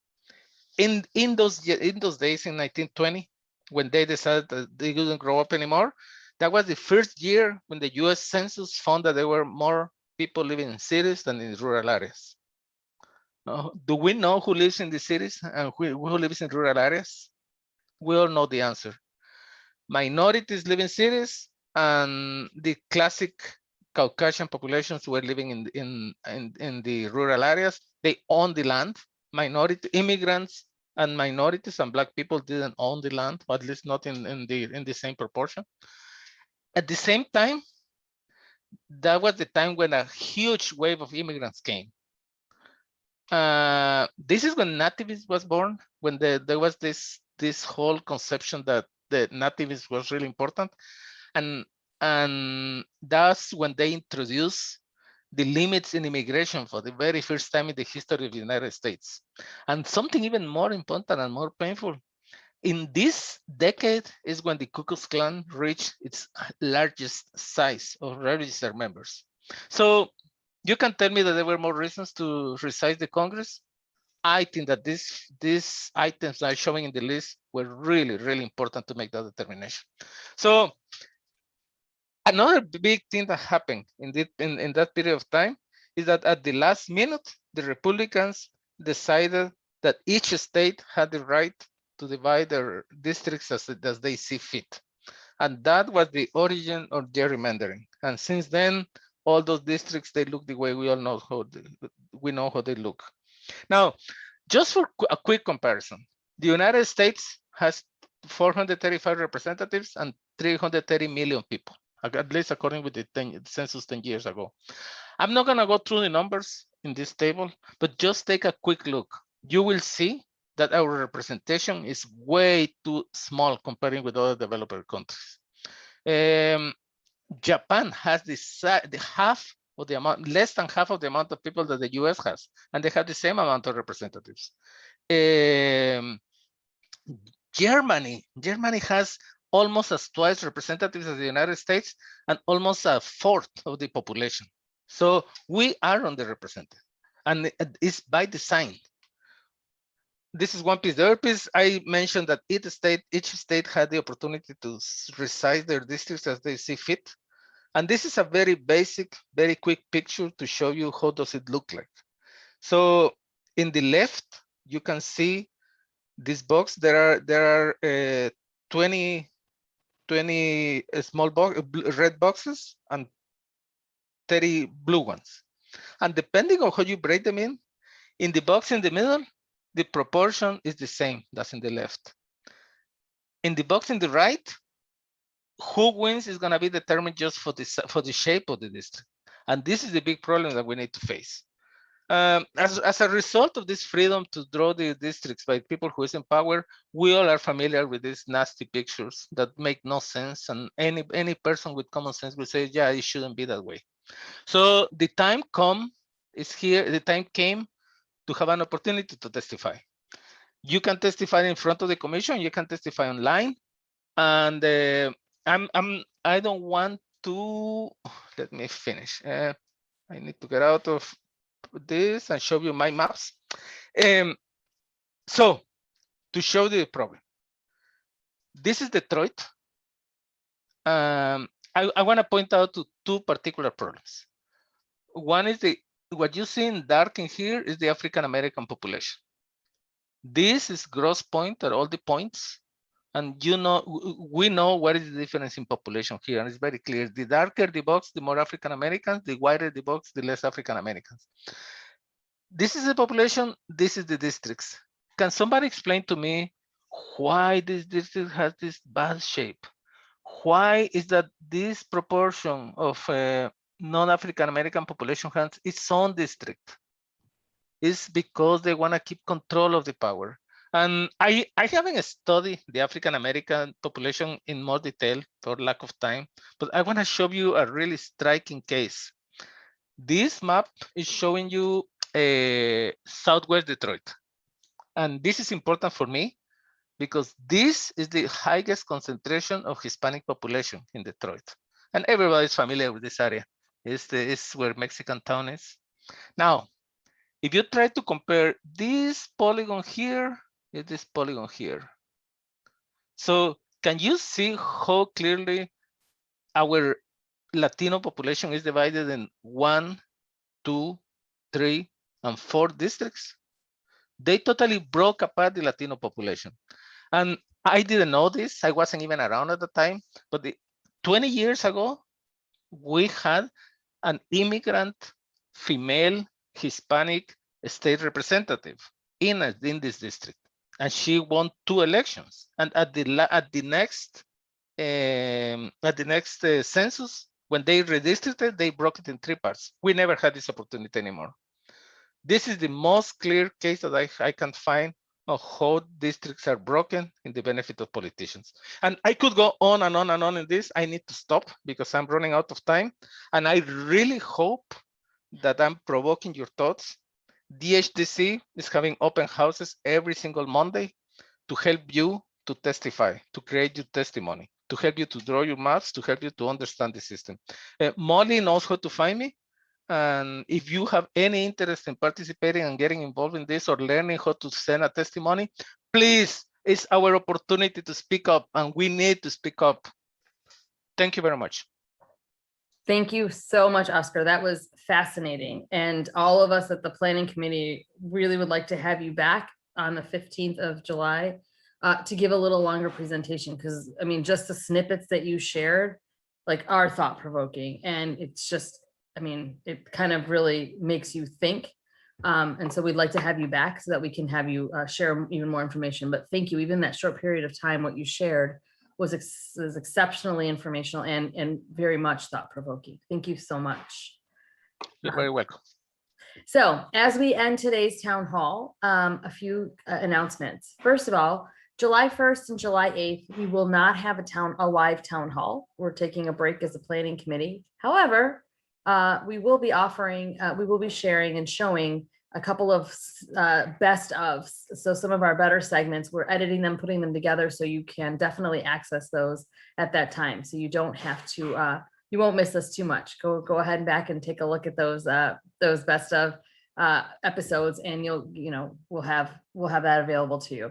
in those days in 1920, when they decided that they couldn't grow up anymore, that was the first year when the U.S. Census found that there were more people living in cities than in rural areas. Do we know who lives in the cities and who lives in rural areas? We all know the answer. Minorities live in cities, and the classic Caucasian populations were living in the rural areas. They own the land. Minority immigrants and minorities and Black people didn't own the land, or at least not in the same proportion. At the same time, that was the time when a huge wave of immigrants came. This is when nativism was born, when there was this whole conception that the nativism was really important, and that's when they introduced the limits in immigration for the very first time in the history of the United States. And something even more important and more painful, in this decade is when the Ku Klux Klan reached its largest size of registered members. So you can tell me that there were more reasons to resize the Congress. I think that these items that are showing in the list were really, really important to make that determination. So another big thing that happened in that period of time is that at the last minute, the Republicans decided that each state had the right to divide their districts as they see fit. And that was the origin of gerrymandering. And since then, all those districts, they look the way we all know how they look. Now, just for a quick comparison, the United States has 435 representatives and 330 million people. at least according with the census 10 years ago. I'm not gonna go through the numbers in this table, but just take a quick look. You will see that our representation is way too small comparing with other developed countries. Japan has the half of the amount, less than half of the amount of people that the US has, and they have the same amount of representatives. Germany has almost as twice representatives as the United States and almost a fourth of the population. So we are underrepresented, and it's by design. This is one piece. The other piece, I mentioned that each state had the opportunity to resize their districts as they see fit. And this is a very basic, very quick picture to show you how does it look like. So in the left, you can see this box. There are 20 small red boxes and 30 blue ones. And depending on how you break them in the box in the middle, the proportion is the same as in the left. In the box in the right, who wins is going to be determined just for the shape of the district. And this is the big problem that we need to face. As a result of this freedom to draw the districts by people who is in power, we all are familiar with these nasty pictures that make no sense. And any person with common sense will say, yeah, it shouldn't be that way. So the time came to have an opportunity to testify. You can testify in front of the commission, you can testify online. And I don't want to, let me finish. I need to get out of this and show you my maps. So to show the problem, this is Detroit. I want to point out to two particular problems. One is what you see in dark in here is the African American population. This is gross point at all the points. And we know what is the difference in population here, and it's very clear. The darker the box, the more African Americans. The wider the box, the less African Americans. This is the population. This is the districts. Can somebody explain to me why this district has this bad shape? Why is that this proportion of non-African American population has its own district? It's because they want to keep control of the power. And I haven't studied the African American population in more detail for lack of time, but I want to show you a really striking case. This map is showing you Southwest Detroit. And this is important for me because this is the highest concentration of Hispanic population in Detroit. And everybody's familiar with this area. It's where Mexican Town is. Now, if you try to compare this polygon here with this polygon here. So can you see how clearly our Latino population is divided in 1, 2, 3, and 4 districts? They totally broke apart the Latino population. And I didn't know this. I wasn't even around at the time. But 20 years ago, we had an immigrant female Hispanic state representative in this district, and she won 2 elections. And at the next census, when they redistricted, they broke it in 3 parts. We never had this opportunity anymore. This is the most clear case that I can find of how districts are broken in the benefit of politicians. And I could go on and on and on in this. I need to stop because I'm running out of time. And I really hope that I'm provoking your thoughts. DHDC is having open houses every single Monday to help you to testify, to create your testimony, to help you to draw your maps, to help you to understand the system. Molly knows how to find me. And if you have any interest in participating and getting involved in this or learning how to send a testimony, please, it's our opportunity to speak up, and we need to speak up. Thank you very much. Thank you so much, Oscar. That was fascinating. And all of us at the planning committee really would like to have you back on the 15th of July to give a little longer presentation, because I mean, just the snippets that you shared, like, are thought provoking. And it's just, I mean, it kind of really makes you think. And so we'd like to have you back so that we can have you share even more information. But thank you, even that short period of time, what you shared was exceptionally informational and very much thought-provoking. Thank you so much. You're very welcome. So as we end today's town hall, a few announcements. First of all, July 1st and July 8th, we will not have a live town hall. We're taking a break as a planning committee. However, we will be sharing and showing a couple of best of. So some of our better segments, we're editing them, putting them together so you can definitely access those at that time. So you don't have to, you won't miss us too much. Go ahead and back and take a look at those best of episodes, and we'll have that available to you.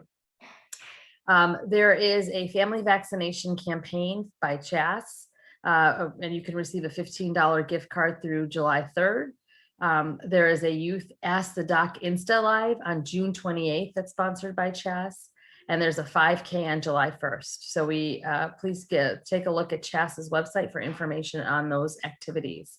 There is a family vaccination campaign by CHAS, and you can receive a $15 gift card through July 3rd. There is a Youth Ask the Doc Insta Live on June 28th that's sponsored by CHAS, and there's a 5K on July 1st. So please take a look at CHAS's website for information on those activities.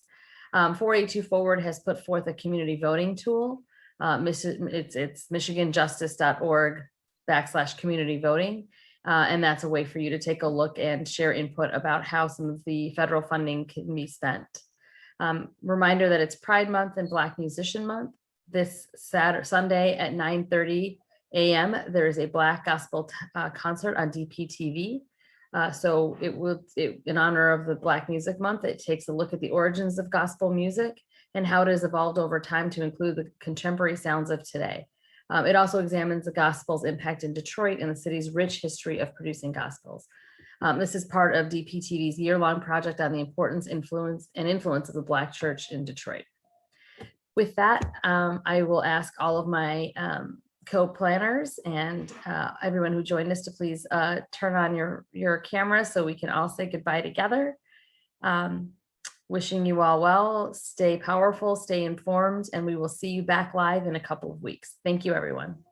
482 Forward has put forth a community voting tool. It's michiganjustice.org/community voting. And that's a way for you to take a look and share input about how some of the federal funding can be spent. Reminder that it's Pride Month and Black Musician Month. This Sunday at 9:30 a.m. there is a Black Gospel concert on DPTV. So in honor of the Black Music Month, it takes a look at the origins of gospel music and how it has evolved over time to include the contemporary sounds of today. It also examines the gospel's impact in Detroit and the city's rich history of producing gospels. This is part of DPTV's year-long project on the importance, influence of the Black church in Detroit. With that, I will ask all of my co-planners and everyone who joined us to please turn on your camera so we can all say goodbye together. Wishing you all well, stay powerful, stay informed, and we will see you back live in a couple of weeks. Thank you, everyone.